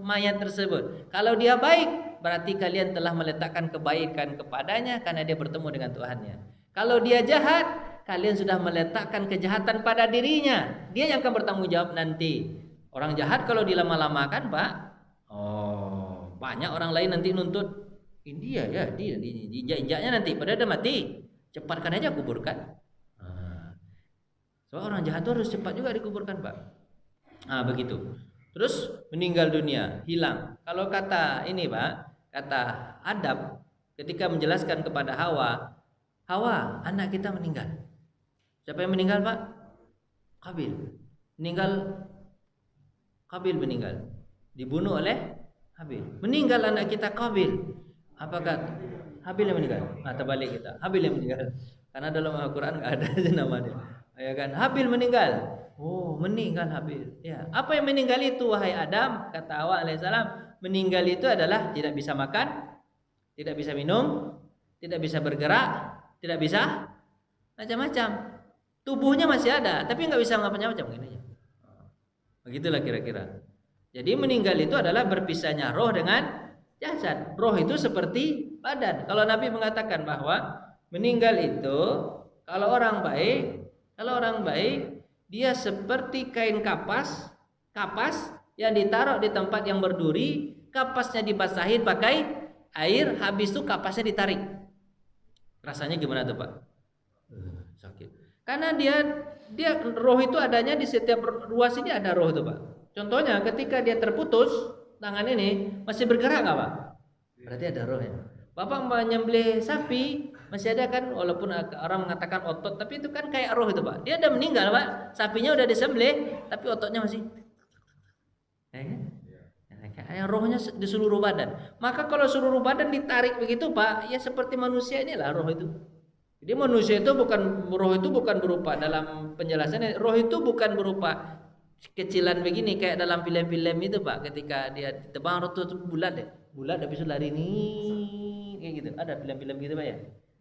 mayat tersebut. Kalau dia baik, berarti kalian telah meletakkan kebaikan kepadanya karena dia bertemu dengan Tuhannya. Kalau dia jahat, kalian sudah meletakkan kejahatan pada dirinya. Dia yang akan bertanggung jawab nanti. Orang jahat kalau dilama-lamakan, Pak, banyak orang lain nanti nuntut. Dia ya, dia diinjak-injaknya nanti, padahal dia mati. Cepatkan aja kuburkan. So orang jahat itu harus cepat juga dikuburkan, Pak. Begitu. Terus meninggal dunia, hilang. Kalau kata ini, Pak, kata Adam ketika menjelaskan kepada Hawa, anak kita meninggal. Siapa yang meninggal, Pak? Qabil. Qabil meninggal. Dibunuh oleh Habil. Meninggal anak kita Qabil. Apakah Habil yang meninggal? Terbalik kita. Habil yang meninggal. Karena dalam Al-Quran nggak ada nama dia. Ya kan? Habil meninggal. Oh, meninggal Habil. Ya. Apa yang meninggal itu, wahai Adam? Kata Hawa alaihissalam, meninggal itu adalah tidak bisa makan, tidak bisa minum, tidak bisa bergerak, tidak bisa macam-macam. Tubuhnya masih ada, tapi nggak bisa ngapa-ngapa mungkin aja. Begitulah kira-kira. Jadi meninggal itu adalah berpisahnya roh dengan jasad. Roh itu seperti badan. Kalau Nabi mengatakan bahwa meninggal itu kalau orang baik dia seperti kain kapas yang ditaruh di tempat yang berduri, kapasnya dibasahin pakai air, habis itu kapasnya ditarik. Rasanya gimana tuh, Pak? Sakit. Karena dia roh itu adanya di setiap ruas ini, ada roh itu, Pak. Contohnya ketika dia terputus tangan ini, masih bergerak nggak, Pak? Berarti ada rohnya. Bapak menyembelih sapi, masih ada kan, walaupun orang mengatakan otot, tapi itu kan kayak roh itu, Pak. Dia udah meninggal, Pak. Sapinya udah disembelih, tapi ototnya masih. Ya kan? Kayak rohnya di seluruh badan. Maka kalau seluruh badan ditarik begitu, Pak, ya seperti manusia inilah roh itu. Jadi manusia itu roh itu bukan berupa, dalam penjelasannya, roh itu bukan berupa kecilan begini kayak dalam film-film itu, Pak. Ketika dia terbang, roh itu bulat habis itu lari nih kayak gitu. Ada film-film gitu, Pak ya.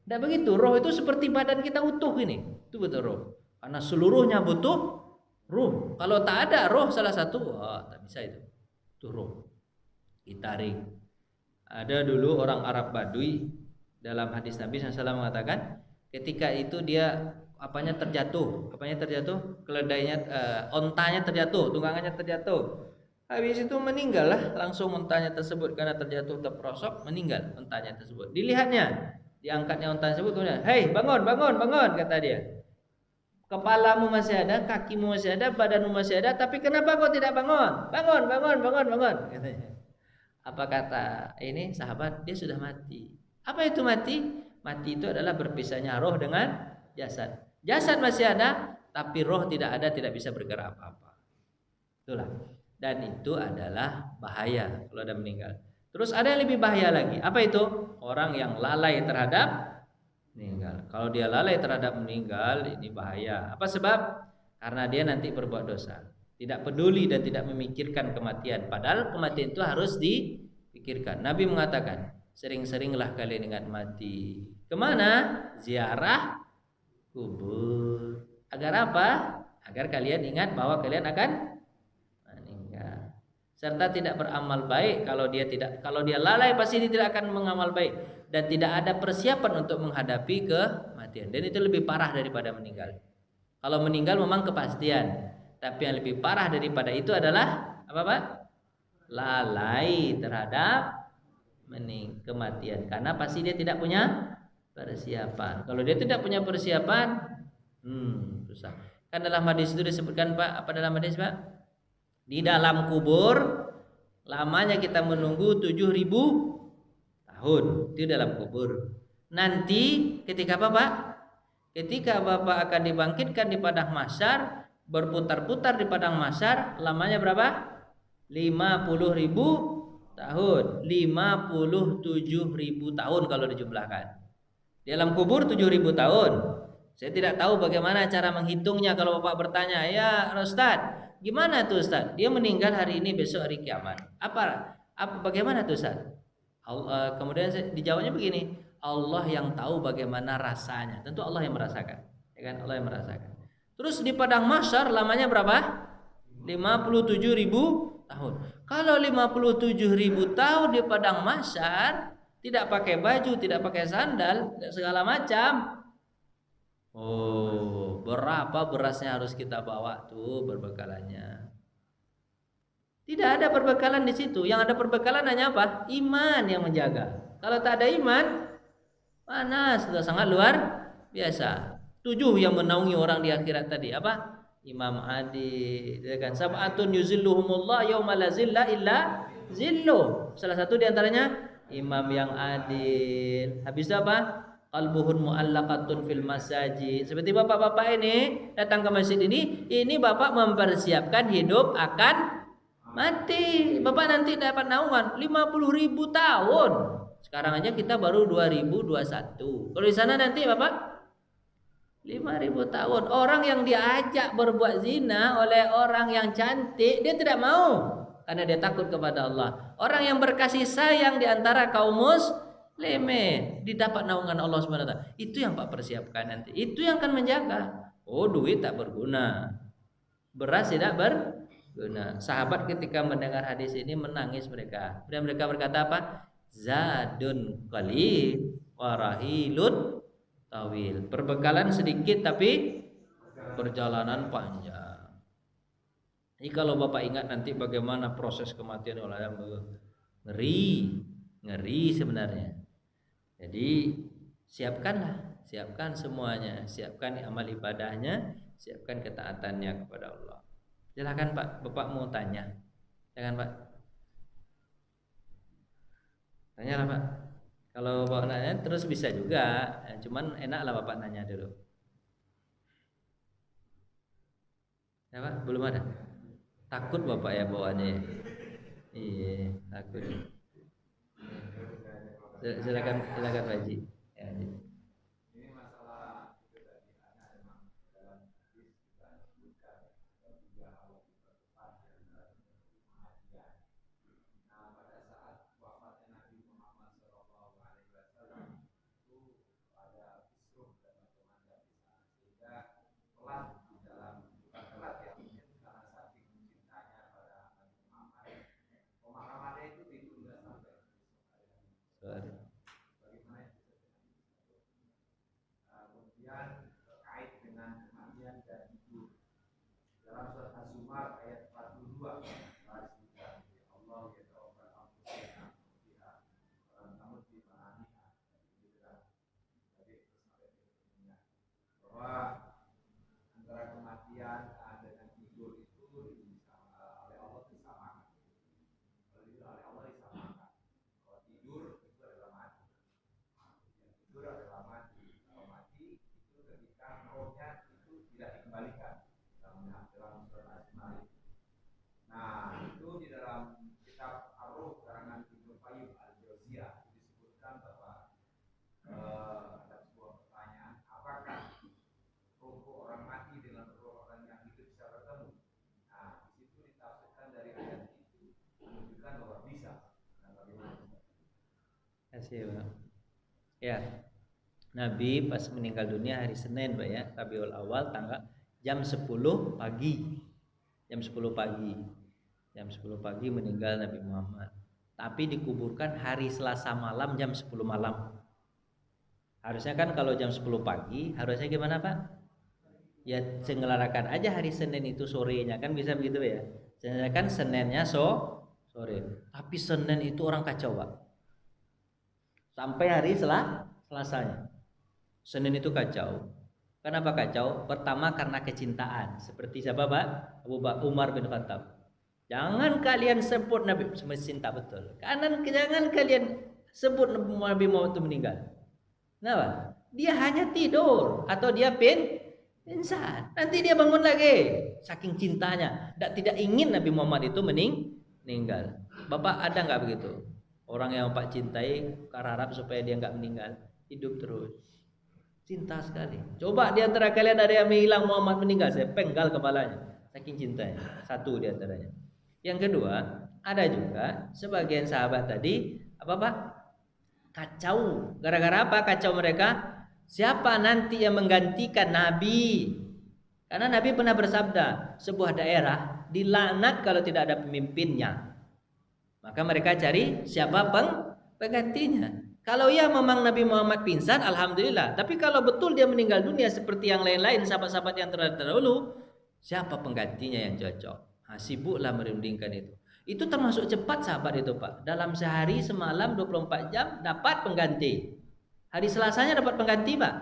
Tidak begitu. Roh itu seperti badan kita utuh ini. Itu betul roh. Karena seluruhnya butuh ruh. Kalau tak ada roh salah satu, tak bisa itu. Itu roh. Ditarik. Ada dulu orang Arab Badui, dalam hadis Nabi SAW mengatakan, ketika itu dia apanya terjatuh, keledainya, ontanya terjatuh, tunggangannya terjatuh. Habis itu meninggal lah langsung ontanya tersebut karena terjatuh terperosok, meninggal ontanya tersebut. Dilihatnya, diangkatnya ontanya tersebut, kemudian, "Hei, bangun, kata dia. Kepalamu masih ada, kakimu masih ada, badanmu masih ada, tapi kenapa kau tidak bangun? Bangun, katanya. Apa kata ini sahabat? Dia sudah mati. Apa itu mati? Mati itu adalah berpisahnya roh dengan jasad. Jasad masih ada, tapi roh tidak ada, tidak bisa bergerak apa-apa. Itulah. Dan itu adalah bahaya kalau ada meninggal. Terus ada yang lebih bahaya lagi. Apa itu? Orang yang lalai terhadap meninggal. Kalau dia lalai terhadap meninggal, ini bahaya. Apa sebab? Karena dia nanti berbuat dosa. Tidak peduli dan tidak memikirkan kematian. Padahal kematian itu harus dipikirkan. Nabi mengatakan, sering-seringlah kalian ingat mati. Kemana? Ziarah kubur. Agar apa? Agar kalian ingat bahwa kalian akan meninggal. Serta tidak beramal baik. Kalau dia lalai, pasti dia tidak akan mengamal baik. Dan tidak ada persiapan untuk menghadapi kematian. Dan itu lebih parah daripada meninggal. Kalau meninggal memang kepastian. Tapi yang lebih parah daripada itu adalah apa, Pak? Lalai terhadap kematian. Karena pasti dia tidak punya persiapan. Kalau dia tidak punya persiapan, susah. Kan dalam hadis itu disebutkan, Pak, apa dalam hadis, Pak? Di dalam kubur lamanya kita menunggu 7.000 tahun. Itu dalam kubur. Nanti ketika apa, Pak? Ketika Bapak akan dibangkitkan di padang mahsyar, berputar-putar di padang mahsyar, lamanya berapa? 50.000 tahun. 57.000 tahun kalau dijumlahkan. Di alam kubur 7.000 tahun. Saya tidak tahu bagaimana cara menghitungnya. Kalau Bapak bertanya, ya Ustaz, gimana tuh Ustaz? Dia meninggal hari ini, besok hari kiamat. Bagaimana tuh Ustaz? Kemudian dijawabnya begini, Allah yang tahu bagaimana rasanya. Tentu Allah yang merasakan, ya kan? Allah yang merasakan. Terus di padang mahsyar lamanya berapa? 57.000 tahun. Kalau 57.000 tahun di padang mahsyar, tidak pakai baju, tidak pakai sandal, tidak segala macam. Oh, berapa berasnya harus kita bawa tuh berbekalannya? Tidak ada perbekalan di situ. Yang ada perbekalan hanya apa? Iman yang menjaga. Kalau tak ada iman, panas, sudah sangat luar biasa. 7 yang menaungi orang di akhirat tadi apa? Imam adil, ya kan? Sab'atun yuzilluhumullah yauma la zilla illa zilluh. Salah satu di antaranya imam yang adil. Habis itu apa? Qalbuhun mu'allaqatun fil masajid. Seperti bapak-bapak ini datang ke masjid ini bapak mempersiapkan hidup akan mati. Bapak nanti dapat naungan 50.000 tahun. Sekarang aja kita baru 2021. Kalau di sana nanti bapak 5.000 tahun. Orang yang diajak berbuat zina oleh orang yang cantik, dia tidak mau karena dia takut kepada Allah. Orang yang berkasih sayang di antara kaum muslimin, didapat naungan Allah SWT. Itu yang Pak persiapkan nanti. Itu yang akan menjaga. Oh, duit tak berguna, beras tidak berguna. Sahabat ketika mendengar hadis ini menangis mereka. Dan mereka berkata apa? Zadun qalil warahilun tawil. Perbekalan sedikit tapi perjalanan panjang. Jadi kalau Bapak ingat nanti bagaimana proses kematian oleh ngeri sebenarnya. Jadi siapkan semuanya, siapkan amal ibadahnya, siapkan ketaatannya kepada Allah. Silakan Pak, Bapak mau tanya. Silakan Pak. Tanyalah Pak. Kalau Bapak nanya terus bisa juga, cuman enaklah Bapak nanya dulu. Ya Pak, belum ada. Takut Bapak ya bawaannya ya. Iya, takut. Silakan Pak Haji. Ya, Ini masalah itu tadi ada memang dalam hadis kita sebutkan tiga awal tepat dan kematian. Nah pada saat wafatnya Nabi Muhammad SAW itu ada kisruh dan macam-macam di sana sehingga telat di dalam bukan telat ya mungkin karena saking mencintanya pada Nabi Muhammad pemakamannya itu ditunda sampai besok hari. Bagaimana itu? Kemudian terkait dengan kematian dan hidup dalam surat Az-Zumar ayat 42 Allah ya tawafal anfusana fiha namun di manamiha jadi sampai berikutnya bahwa antara kematian dengan tidur itu oleh Allah disamakan. Oleh Allah disamakan. Kalau tidur itu adalah mati. Tidur adalah mati. Kalau mati itu ketika rohnya itu tidak dikembalikan dalam surat Al-Asmar. Nah, itu di dalam kitab Ar-Ruh karangan Ibnu Qayyim Al-Jauziyah disebutkan bahwa ada sebuah pertanyaan, apakah ruh orang mati dengan ruh orang yang hidup bisa bertemu? Nah, di situ ditafsirkan dari ayat itu menunjukkan bahwa bisa. Nah, bagaimana? kasih Pak. Ya. Nabi pas meninggal dunia hari Senin Pak ya, Rabiul Awal jam 10 pagi. Jam 10 pagi. Jam 10 pagi meninggal Nabi Muhammad. Tapi dikuburkan hari Selasa malam jam 10 malam. Harusnya kan kalau jam 10 pagi, harusnya gimana Pak? Ya sengelarakan aja hari Senin itu sorenya, kan bisa begitu ya. Kan Seninnya sore. Tapi Senin itu orang kacau Pak. Sampai hari Selasanya. Senin itu kacau. Kenapa kacau? Pertama karena kecintaan. Seperti siapa Pak? Abu Bakar Umar bin Khattab. Jangan kalian sebut Nabi cinta betul. Jangan kalian sebut Nabi Muhammad itu meninggal. Kenapa? Dia hanya tidur atau dia pingsan. Nanti dia bangun lagi. Saking cintanya, tidak ingin Nabi Muhammad itu meninggal. Bapak ada nggak begitu? Orang yang Bapak cintai, harap supaya dia nggak meninggal, hidup terus. Cinta sekali. Coba di antara kalian ada yang hilang Muhammad meninggal, saya penggal kepalanya. Saking cintanya. Satu di antaranya. Yang kedua, ada juga sebagian sahabat tadi, apa Pak? Kacau. Gara-gara apa kacau mereka? Siapa nanti yang menggantikan Nabi? Karena Nabi pernah bersabda, sebuah daerah dilaknat kalau tidak ada pemimpinnya. Maka mereka cari siapa penggantinya. Kalau ya memang Nabi Muhammad pingsan, alhamdulillah. Tapi kalau betul dia meninggal dunia seperti yang lain-lain sahabat-sahabat yang terdahulu, siapa penggantinya yang cocok? Sibuklah merundingkan itu. Itu termasuk cepat sahabat itu Pak. Dalam sehari semalam 24 jam dapat pengganti. Hari Selasanya dapat pengganti Pak.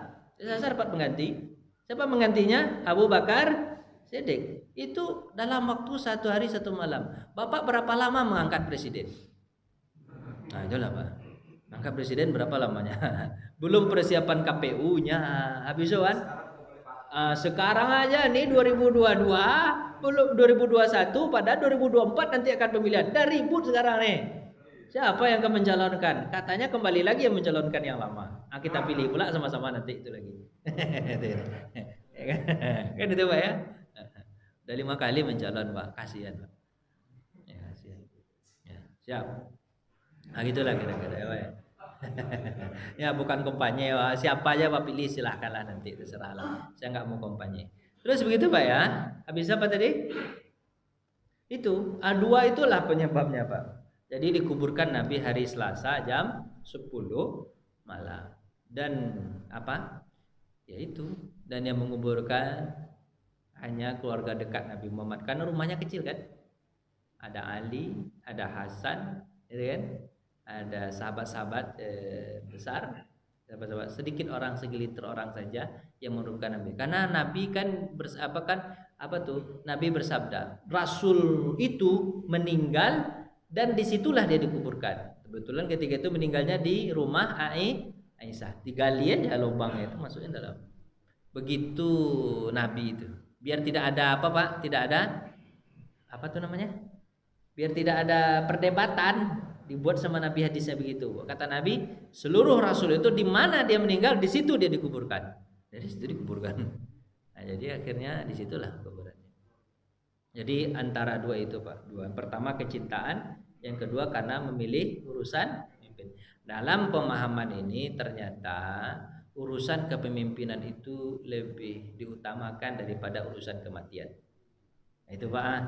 Selasa dapat pengganti. Siapa penggantinya? Abu Bakar Siddiq. Itu dalam waktu 1 hari 1 malam. Bapak berapa lama mengangkat presiden? Nah itulah Pak. Angkat presiden berapa lamanya? Belum persiapan KPU-nya. Habis itu kan? Sekarang aja nih 2022, belum 2021, pada 2024 nanti akan pemilihan. Dah ribut sekarang nih. Siapa yang akan mencalonkan? Katanya kembali lagi yang mencalonkan yang lama. Kita pilih pula sama-sama nanti itu lagi. Kan itu Pak ya? Udah 5 kali mencalon Pak, kasihan Pak. Ya, kasihan. Ya, siap. Nah gitulah kira-kira ya Pak ya. Ya bukan kampanye, siapa aja Pak pilih silahkanlah nanti terserahlah. Saya nggak mau kampanye. Terus begitu Pak ya. Habis apa tadi? Itu A2 itulah penyebabnya Pak. Jadi dikuburkan Nabi hari Selasa jam 10 malam. Dan apa? Yaitu dan yang menguburkan hanya keluarga dekat Nabi Muhammad karena rumahnya kecil kan. Ada Ali, ada Hasan, gitu kan? Ada sahabat-sahabat besar, sahabat-sahabat sedikit orang, segelintir orang saja yang menurunkan Nabi. Karena Nabi kan Nabi bersabda, Rasul itu meninggal dan disitulah dia dikuburkan. Kebetulan ketika itu meninggalnya di rumah Aisyah. Digali aja lubangnya itu masukin dalam. Begitu Nabi itu. Biar tidak ada apa Pak? Tidak ada apa tuh namanya? Biar tidak ada perdebatan, dibuat sama Nabi hadisnya begitu. Kata Nabi, seluruh Rasul itu di mana dia meninggal, di situ dia dikuburkan. Dari situ dikuburkan. Nah, jadi akhirnya disitulah kuburannya. Jadi antara dua itu Pak. Dua. Pertama kecintaan, yang kedua karena memilih urusan pemimpin. Dalam pemahaman ini ternyata urusan kepemimpinan itu lebih diutamakan daripada urusan kematian. Nah, itu Pak.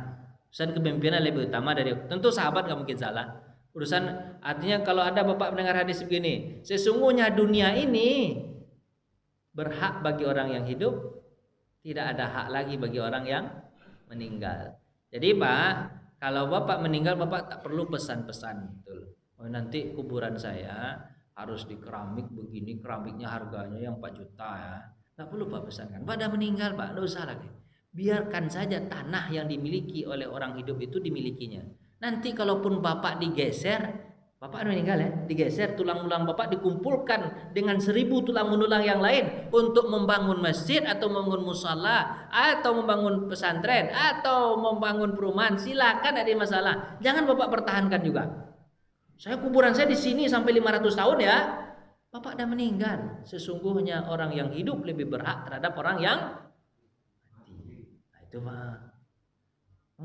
Urusan kepemimpinan lebih utama dari, tentu sahabat nggak mungkin salah. Urusan artinya kalau ada Bapak mendengar hadis begini, sesungguhnya dunia ini berhak bagi orang yang hidup, tidak ada hak lagi bagi orang yang meninggal. Jadi Pak, kalau Bapak meninggal Bapak tak perlu pesan-pesan betul. Oh, nanti kuburan saya harus di keramik begini, keramiknya harganya yang 4 juta ya. Tak perlu Pak pesankan. Pada meninggal Pak, tidak usah lagi. Biarkan saja tanah yang dimiliki oleh orang hidup itu dimilikinya. Nanti kalaupun Bapak digeser, Bapak meninggal ya, digeser, tulang-tulang Bapak dikumpulkan dengan 1000 tulang menulang yang lain untuk membangun masjid atau membangun musala atau membangun pesantren atau membangun perumahan, silakan, ada masalah. Jangan Bapak pertahankan juga. Saya kuburan saya di sini sampai 500 tahun ya. Bapak dah meninggal. Sesungguhnya orang yang hidup lebih berhak terhadap orang yang itu Pak.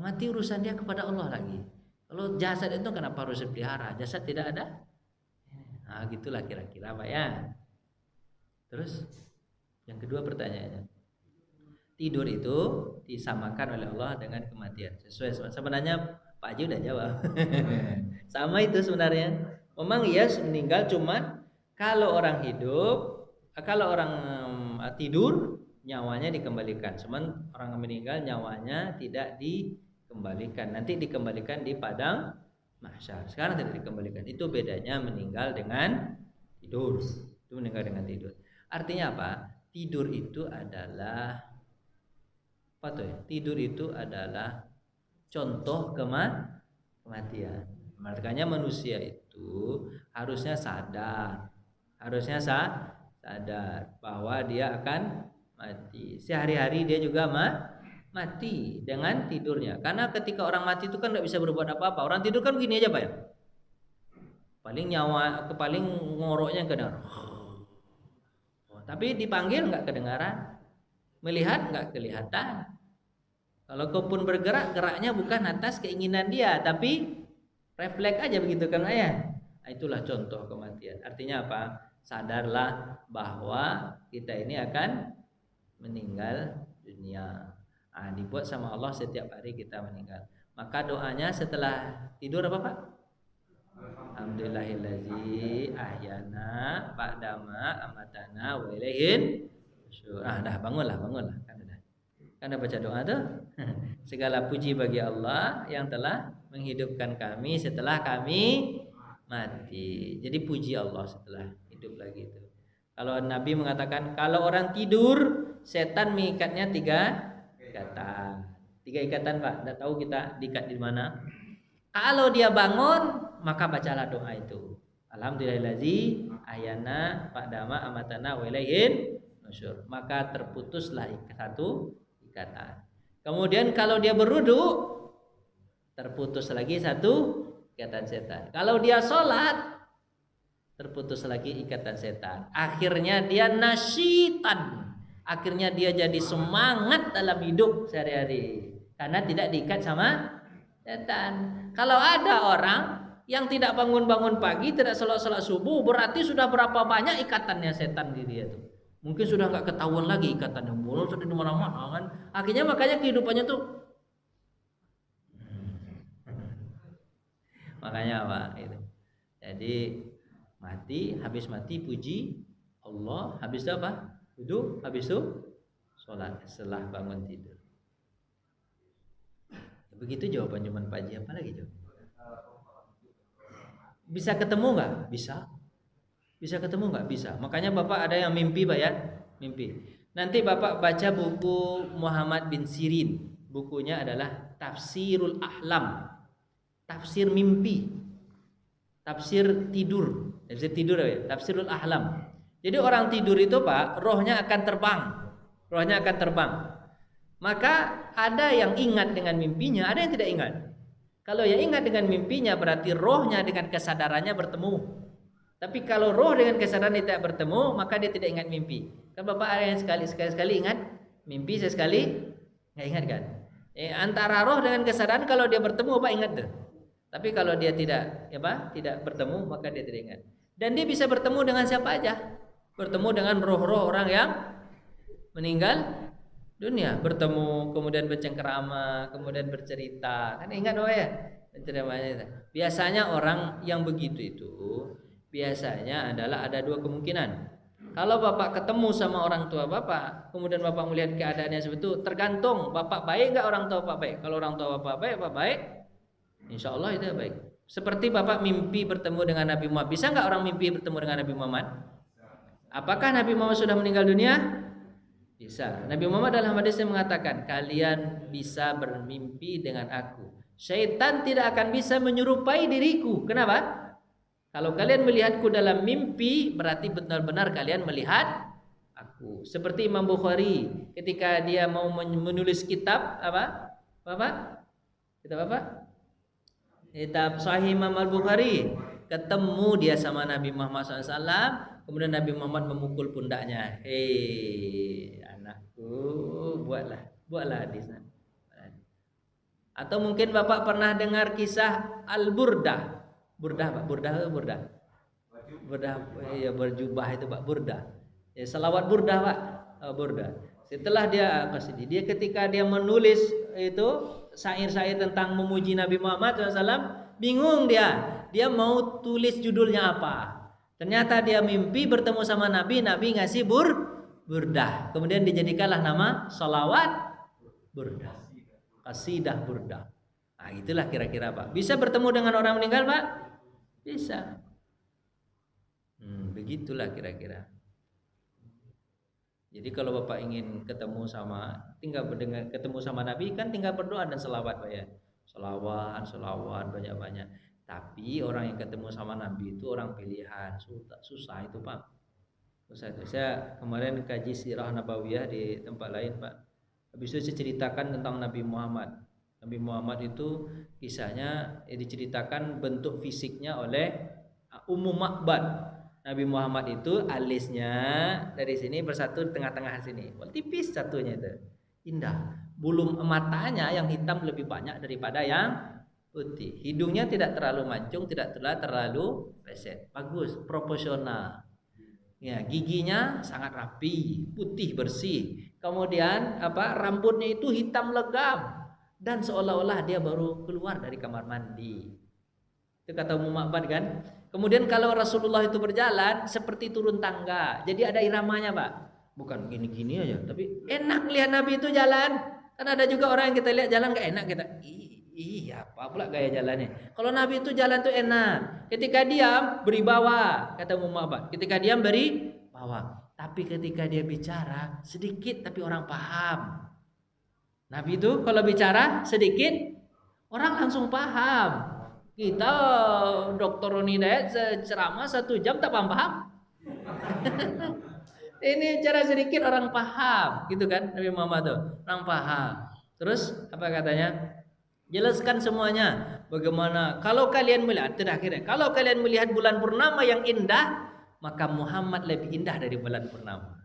Mati urusan dia kepada Allah lagi. Kalau jasad itu kenapa harus dipelihara? Jasad tidak ada. Nah, gitulah kira-kira Pak ya. Terus yang kedua pertanyaannya. Tidur itu disamakan oleh Allah dengan kematian. Sesuai sebenarnya Pak Haji udah jawab. Sama itu sebenarnya. Memang iya meninggal cuman kalau orang hidup, kalau orang tidur nyawanya dikembalikan. Cuman orang meninggal nyawanya tidak dikembalikan. Nanti dikembalikan di padang mahsyar. Sekarang tidak dikembalikan. Itu bedanya meninggal dengan tidur. Itu meninggal dengan tidur. Artinya apa? Tidur itu adalah apa tuh ya? Tidur itu adalah contoh kematian. Makanya manusia itu harusnya sadar. Harusnya sadar bahwa dia akan mati. Sehari-hari dia juga mati dengan tidurnya. Karena ketika orang mati itu kan nggak bisa berbuat apa-apa. Orang tidur kan begini aja Pak ya. Paling ngoroknya kedengaran. Tapi dipanggil nggak kedengaran, melihat nggak kelihatan. Kalau kau pun bergerak, geraknya bukan atas keinginan dia, tapi refleks aja begitu kan ya. Itulah contoh kematian. Artinya apa? Sadarlah bahwa kita ini akan meninggal dunia. Dibuat sama Allah setiap hari kita meninggal. Maka doanya setelah tidur apa Pak? Alhamdulillahillazi ahyana ba'dama amatana wa ilaihin nusyur. Dah bangunlah. Kan udah baca doa tuh. Segala puji bagi Allah yang telah menghidupkan kami setelah kami mati. Jadi puji Allah setelah hidup lagi itu. Kalau Nabi mengatakan kalau orang tidur setan mengikatnya 3 ikatan. 3 ikatan Pak. Tidak tahu kita diikat di mana. Kalau dia bangun maka bacalah doa itu. Alhamdulillahillazi ahyana ba'dama amatana wa ilaihin nusyur. Maka terputuslah satu ikatan. Kemudian kalau dia berwudu terputus lagi satu ikatan setan. Kalau dia sholat terputus lagi ikatan setan. Akhirnya dia nasyitan. Akhirnya dia jadi semangat dalam hidup sehari-hari karena tidak diikat sama setan. Kalau ada orang yang tidak bangun-bangun pagi, tidak sholat subuh, berarti sudah berapa banyak ikatannya setan di dia tuh. Mungkin sudah nggak ketahuan lagi ikatannya, bolong sudah di mana-mana kan. Akhirnya makanya kehidupannya tuh. Makanya apa itu. Jadi habis mati puji Allah, habis itu apa? Wudu, habis itu sholat setelah bangun tidur. Begitu jawaban cuman Pak Haji, apa lagi jawab? Bisa ketemu nggak? Bisa. Bisa ketemu nggak? Bisa. Makanya Bapak ada yang mimpi Pak ya? Mimpi. Nanti Bapak baca buku Muhammad bin Sirin. Bukunya adalah Tafsirul Ahlam. Tafsir mimpi. Tafsir tidur. Tafsir tidur ya? Tafsirul Ahlam. Jadi orang tidur itu Pak, rohnya akan terbang. Rohnya akan terbang. Maka ada yang ingat dengan mimpinya, ada yang tidak ingat. Kalau yang ingat dengan mimpinya berarti rohnya dengan kesadarannya bertemu. Tapi kalau roh dengan kesadaran tidak bertemu, maka dia tidak ingat mimpi. Kan Bapak ada yang sekali ingat mimpi, sekali nggak ingat kan? Antara roh dengan kesadaran kalau dia bertemu Bapak ingat deh. Tapi kalau dia tidak bertemu, maka dia tidak ingat. Dan dia bisa bertemu dengan siapa aja. Bertemu dengan roh-roh orang yang meninggal dunia, bertemu kemudian bercengkerama, kemudian bercerita. Kan ingat ya? Penceramanya. Biasanya orang yang begitu itu biasanya adalah ada 2 kemungkinan. Kalau Bapak ketemu sama orang tua Bapak, kemudian Bapak melihat keadaannya seperti itu, tergantung Bapak baik enggak orang tua Bapak baik. Kalau orang tua Bapak baik, insya Allah itu baik. Seperti Bapak mimpi bertemu dengan Nabi Muhammad. Bisa enggak orang mimpi bertemu dengan Nabi Muhammad? Apakah Nabi Muhammad sudah meninggal dunia? Bisa. Nabi Muhammad dalam hadisnya mengatakan, kalian bisa bermimpi dengan aku. Syaitan tidak akan bisa menyerupai diriku. Kenapa? Kalau kalian melihatku dalam mimpi, berarti benar-benar kalian melihat aku. Seperti Imam Bukhari ketika dia mau menulis kitab apa? Bapak? Kitab apa? Kitab Sahih Imam Al-Bukhari. Ketemu dia sama Nabi Muhammad SAW. Kemudian Nabi Muhammad memukul pundaknya. Hei anakku, buatlah hadisnya. Atau mungkin Bapak pernah dengar kisah Al-Burdah. Burdah Pak, Burdah. Ya berjubah itu Pak, Burdah. Ya selawat Burdah Pak, Burdah. Setelah dia ketika dia menulis itu syair-syair tentang memuji Nabi Muhammad SAW, bingung dia mau tulis judulnya apa. Ternyata dia mimpi bertemu sama Nabi ngasih Burdah. Kemudian dijadikanlah nama salawat Burdah, qasidah Burdah. Nah itulah kira-kira Pak. Bisa bertemu dengan orang meninggal Pak? Bisa. Begitulah kira-kira. Jadi kalau Bapak ingin ketemu sama Nabi kan tinggal berdoa dan selawat Pak ya. Selawat banyak-banyak. Tapi orang yang ketemu sama Nabi itu orang pilihan. Susah itu Pak. Susah itu. Saya kemarin kaji sirah nabawiyah di tempat lain Pak. Habis itu diceritakan tentang Nabi Muhammad. Nabi Muhammad itu kisahnya diceritakan bentuk fisiknya oleh Ummu Ma'bad. Nabi Muhammad itu alisnya dari sini bersatu di tengah-tengah sini. Tipis satunya itu. Indah. Bulu matanya yang hitam lebih banyak daripada yang putih. Hidungnya tidak terlalu mancung, tidak terlalu pesek. Bagus, proporsional. Ya, giginya sangat rapi, putih bersih. Kemudian rambutnya itu hitam legam dan seolah-olah dia baru keluar dari kamar mandi. Itu kata Ummu Ma'bad kan. Kemudian kalau Rasulullah itu berjalan seperti turun tangga. Jadi ada iramanya, Pak. Bukan gini-gini aja, tapi enak lihat Nabi itu jalan. Kan ada juga orang yang kita lihat jalan gak enak, kita iya, apa pula gaya jalannya. Kalau Nabi itu jalan tuh enak. Ketika diam beri bawa, kata Ummu Ma'bad. Ketika diam beri bawa. Tapi ketika dia bicara sedikit tapi orang paham. Nabi itu kalau bicara sedikit orang langsung paham. Kita Dr. Roni Hidayat ceramah 1 jam tak paham. Ini cara sedikit orang paham, gitu kan Nabi Muhammad tuh, orang paham. Terus apa katanya? Jelaskan semuanya. Bagaimana kalau kalian melihat terakhirnya, kalau kalian melihat bulan purnama yang indah, maka Muhammad lebih indah dari bulan purnama.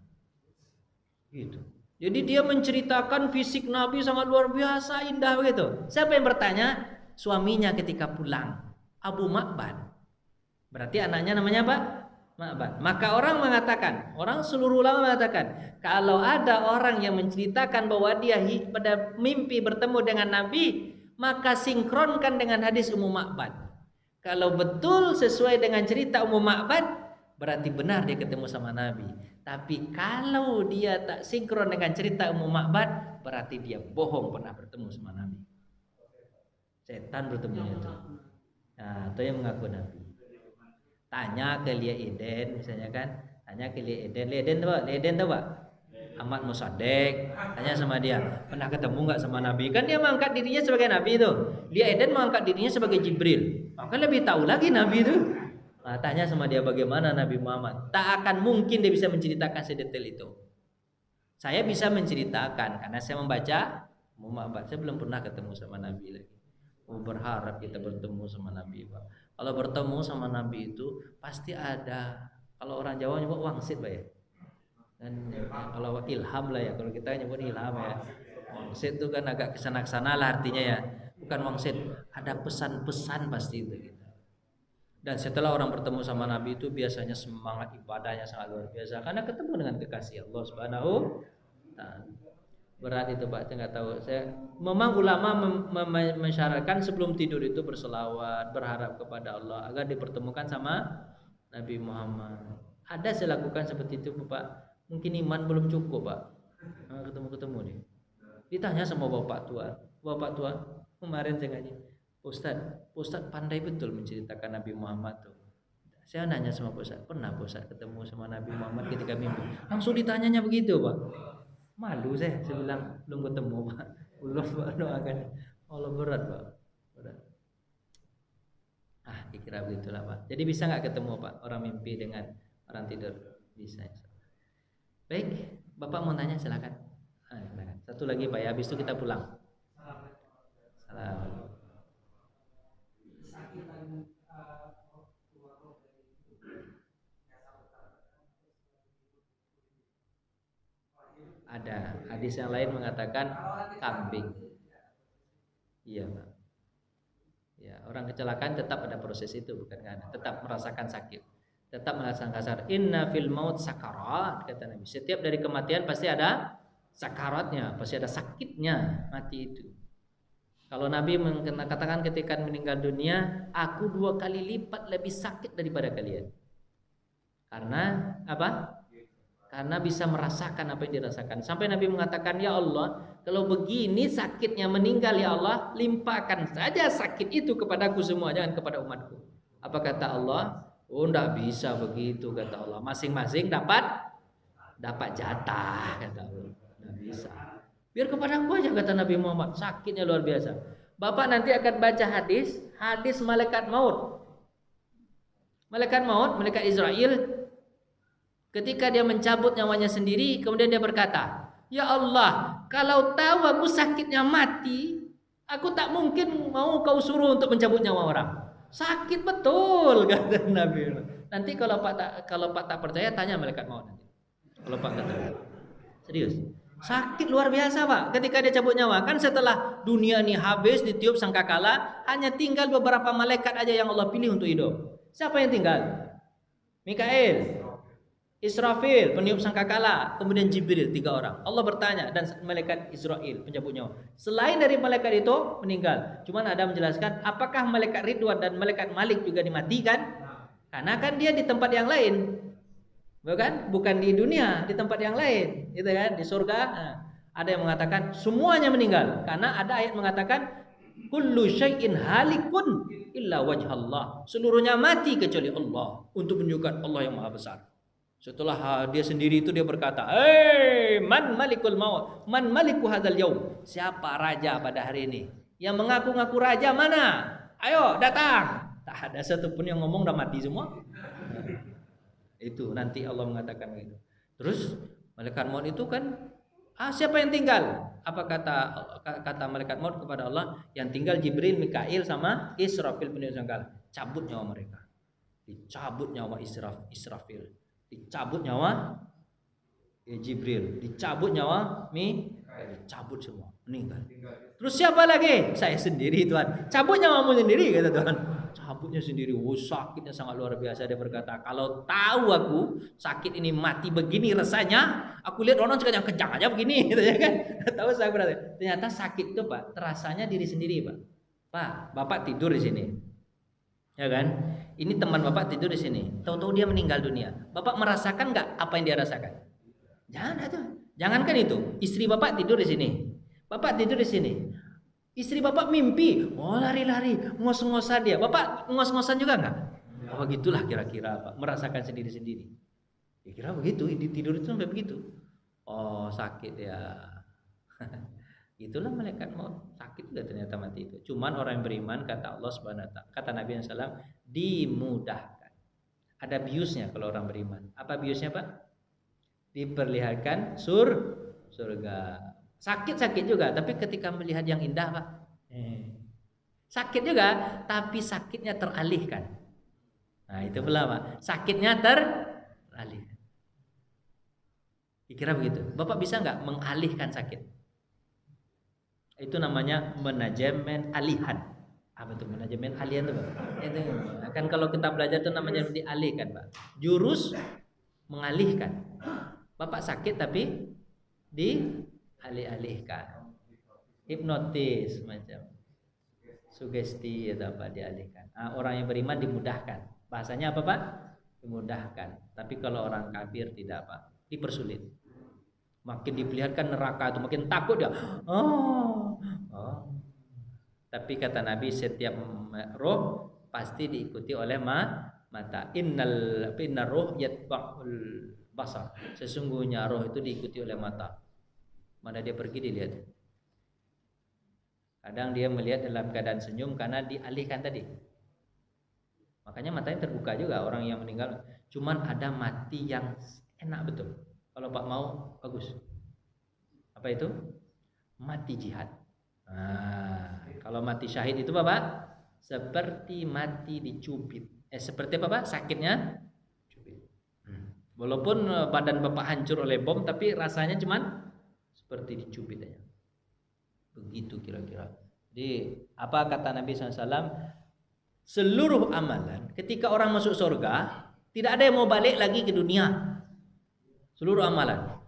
Gitu. Jadi dia menceritakan fisik Nabi sangat luar biasa indah begitu. Siapa yang bertanya? Suaminya ketika pulang, Abu Ma'bad. Berarti anaknya namanya apa? Ma'bad. Maka orang seluruh ulama mengatakan, kalau ada orang yang menceritakan bahwa dia pada mimpi bertemu dengan Nabi, maka sinkronkan dengan hadis Ummu Ma'bad. Kalau betul sesuai dengan cerita Ummu Ma'bad, berarti benar dia ketemu sama Nabi. Tapi kalau dia tak sinkron dengan cerita Ummu Ma'bad, berarti dia bohong pernah bertemu sama Nabi. Setan bertemunya itu. Nah, itu yang mengaku Nabi. Tanya ke Lia Eden misalnya kan, tanya ke Lia Eden. Lia Eden tahu Pak? Ahmad Musaddiq. Tanya sama dia, pernah ketemu nggak sama Nabi? Kan dia mengangkat dirinya sebagai Nabi itu. Lia Eden mengangkat dirinya sebagai Jibril. Maka lebih tahu lagi Nabi itu. Nah, tanya sama dia bagaimana Nabi Muhammad. Tak akan mungkin dia bisa menceritakan sedetail itu. Saya bisa menceritakan karena saya membaca Muhammad. Saya belum pernah ketemu sama Nabi lagi. Berharap kita bertemu sama Nabi, Pak. Kalau bertemu sama Nabi itu pasti ada. Kalau orang Jawa nyebut wangsit, Pak ya. Dan kalau ilham lah ya. Kalau kita nyebut ilham ya. Wangsit itu kan agak kesana-kesana lah artinya ya. Bukan wangsit, ada pesan-pesan pasti itu gitu. Dan setelah orang bertemu sama Nabi itu biasanya semangat ibadahnya sangat luar biasa karena ketemu dengan kekasih Allah Subhanahu wa taala. Berat itu Pak, saya nggak tahu. Memang ulama mensyaratkan sebelum tidur itu berselawat, berharap kepada Allah agar dipertemukan sama Nabi Muhammad. Ada saya lakukan seperti itu Pak. Mungkin iman belum cukup Pak. Ketemu nih. Ditanya sama bapak tua, kemarin saya ngaji, Ustadz pandai betul menceritakan Nabi Muhammad tuh. Saya nanya sama Ustadz, pernah Ustadz ketemu sama Nabi Muhammad ketika mimpi? Langsung ditanyanya begitu Pak. Malu saya bilang belum ketemu Pak. Belum Pak, doakan. Allah berat Pak. Berat. Kira begitulah Pak. Jadi bisa nggak ketemu Pak orang mimpi dengan orang tidur? Bisa. Baik, Bapak mau tanya silakan. Silakan. Satu lagi Pak ya, habis itu kita pulang. Salam. Ada hadis yang lain mengatakan kambing. Iya Pak. Ya, orang kecelakaan tetap ada proses itu bukan kan? Tetap merasakan sakit. Tetap merasakan kasar. Inna fil maut sakarat kata Nabi. Setiap dari kematian pasti ada sakaratnya, pasti ada sakitnya mati itu. Kalau Nabi mengatakan ketika meninggal dunia, aku 2 kali lipat lebih sakit daripada kalian. Karena apa? Karena bisa merasakan apa yang dirasakan. Sampai Nabi mengatakan, ya Allah, kalau begini sakitnya meninggal ya Allah, limpahkan saja sakit itu kepadaku semua, jangan kepada umatku. Apa kata Allah? Oh, enggak bisa begitu kata Allah. Masing-masing dapat jatah kata Allah. Enggak bisa. Biar kepadaku aja kata Nabi Muhammad. Sakitnya luar biasa. Bapak nanti akan baca hadis malaikat maut. Malaikat maut, malaikat Israel, ketika dia mencabut nyawanya sendiri, kemudian dia berkata, ya Allah, kalau tahu aku sakitnya mati, aku tak mungkin mau kau suruh untuk mencabut nyawa orang. Sakit betul kata Nabi. Nanti kalau Pak tak percaya tanya malaikat maut nanti. Kalau Pak kata serius. Sakit luar biasa Pak ketika dia cabut nyawa. Kan setelah dunia ini habis ditiup sangkakala, hanya tinggal beberapa malaikat aja yang Allah pilih untuk hidup. Siapa yang tinggal? Mikail, Israfil peniup sangkakala, kemudian Jibril, 3 orang. Allah bertanya dan malaikat Israel pencabut nyawa. Selain dari malaikat itu meninggal. Cuman ada menjelaskan apakah malaikat Ridwan dan malaikat Malik juga dimatikan? Karena kan dia di tempat yang lain. Bukan di dunia, di tempat yang lain, gitu kan? Di surga. Nah, ada yang mengatakan semuanya meninggal karena ada ayat mengatakan kullu syai'in halikun illa wajhallah. Seluruhnya mati kecuali Allah untuk menunjukkan Allah yang Maha Besar. Setelah dia sendiri itu dia berkata, man malikul maut, man maliku hadzal yaum. Siapa raja pada hari ini? Yang mengaku-ngaku raja mana? Ayo datang. Tak ada satupun yang ngomong udah mati semua. Itu nanti Allah mengatakan begitu. Terus malaikat maut itu kan, siapa yang tinggal? Apa kata malaikat maut kepada Allah? Yang tinggal Jibril, Mikail sama Israfil peniup sangkakala. Cabut nyawa mereka. Dicabut nyawa Israfil. Dicabut nyawa Jibril, dicabut nyawa dicabut semua, meninggal. Terus siapa lagi? Saya sendiri Tuhan. Cabut nyawamu sendiri kata Tuhan. Cabutnya sendiri. Sakitnya sangat luar biasa. Dia berkata, kalau tahu aku sakit ini mati begini rasanya, aku lihat orang kejang-kejang aja begini, gitu ya kan? Tahu saya berarti. Ternyata sakit itu Pak, terasanya diri sendiri Pak. Pak, Bapak tidur di sini, ya kan? Ini teman Bapak tidur di sini. Tahu-tahu dia meninggal dunia. Bapak merasakan nggak apa yang dia rasakan? Jangankan itu. Istri Bapak tidur di sini. Bapak tidur di sini. Istri Bapak mimpi, lari-lari, ngos-ngosan dia. Bapak ngos-ngosan juga nggak? Oh begitulah kira-kira Pak, merasakan sendiri-sendiri. Ya kira begitu, di tidur itu sampai begitu. Oh sakit ya. Itulah malaikat maut, sakit juga ternyata mati itu. Cuman orang yang beriman kata Allah Subhanahu wa taala, kata Nabi SAW, dimudahkan. Ada biusnya kalau orang beriman. Apa biusnya Pak? Diperlihatkan surga. Sakit juga, tapi ketika melihat yang indah Pak, sakit juga, tapi sakitnya teralihkan. Nah itu pula Pak, sakitnya teralihkan. Kira begitu. Bapak bisa nggak mengalihkan sakit? Itu namanya manajemen alihan. Apa itu manajemen alihan itu Pak? Itu kan kalau kita belajar itu namanya dialihkan Pak. Jurus mengalihkan. Bapak sakit tapi dialih-alihkan. Hipnotis macam sugesti atau apa dialihkan. Orang yang beriman dimudahkan. Bahasanya apa Pak? Dimudahkan. Tapi kalau orang kafir tidak Pak, dipersulit. Makin diperlihatkan neraka itu makin takut dia. Tapi kata Nabi setiap roh pasti diikuti oleh mata. Innar roh yatba'ul basar. Sesungguhnya roh itu diikuti oleh mata. Mana dia pergi dilihat. Kadang dia melihat dalam keadaan senyum karena dialihkan tadi. Makanya matanya terbuka juga orang yang meninggal. Cuman ada mati yang enak betul. Kalau Pak mau bagus. Apa itu? Mati jihad. Kalau mati syahid itu Bapak seperti mati dicubit. Seperti apa Pak? Sakitnya cubit. Walaupun badan Bapak hancur oleh bom, tapi rasanya cuman seperti dicubit aja. Begitu kira-kira. Jadi apa kata Nabi SAW? Seluruh amalan ketika orang masuk surga, tidak ada yang mau balik lagi ke dunia. Seluruh amalan,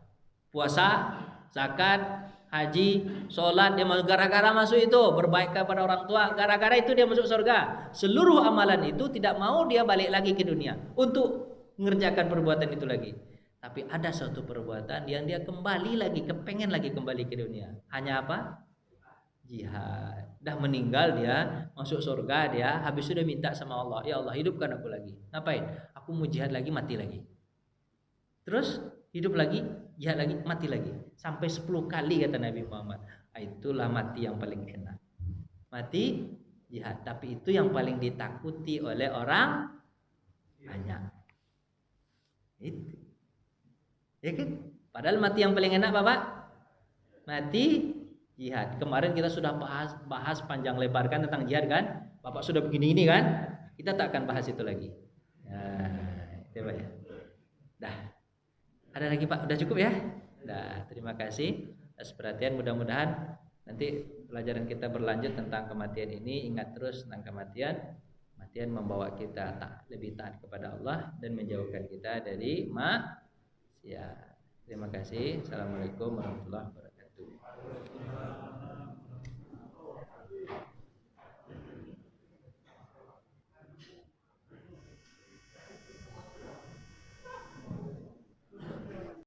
puasa, zakat, haji, sholat, dia gara-gara masuk itu berbaik kepada orang tua, gara-gara itu dia masuk surga. Seluruh amalan itu tidak mau dia balik lagi ke dunia untuk mengerjakan perbuatan itu lagi. Tapi ada suatu perbuatan yang dia kembali lagi, kepengen lagi kembali ke dunia. Hanya apa? Jihad. Dah meninggal dia, masuk surga dia, habis sudah minta sama Allah, ya Allah hidupkan aku lagi. Ngapain? Aku mau jihad lagi, mati lagi. Terus hidup lagi, jihad lagi, mati lagi. Sampai 10 kali kata Nabi Muhammad. Itulah mati yang paling enak. Mati jihad. Tapi itu yang paling ditakuti oleh orang banyak. Itu. Ya kan? Padahal mati yang paling enak Bapak mati jihad. Kemarin kita sudah bahas panjang lebar kan tentang jihad kan? Bapak sudah begini ini kan? Kita tak akan bahas itu lagi. Nah, itu Pak ya. Dah. Ada lagi Pak? Udah cukup ya? Dah, terima kasih atas perhatian. Mudah-mudahan nanti pelajaran kita berlanjut tentang kematian ini. Ingat terus tentang kematian. Kematian membawa kita lebih taat kepada Allah dan menjauhkan kita dari maksiat. Terima kasih. Assalamualaikum warahmatullahi wabarakatuh.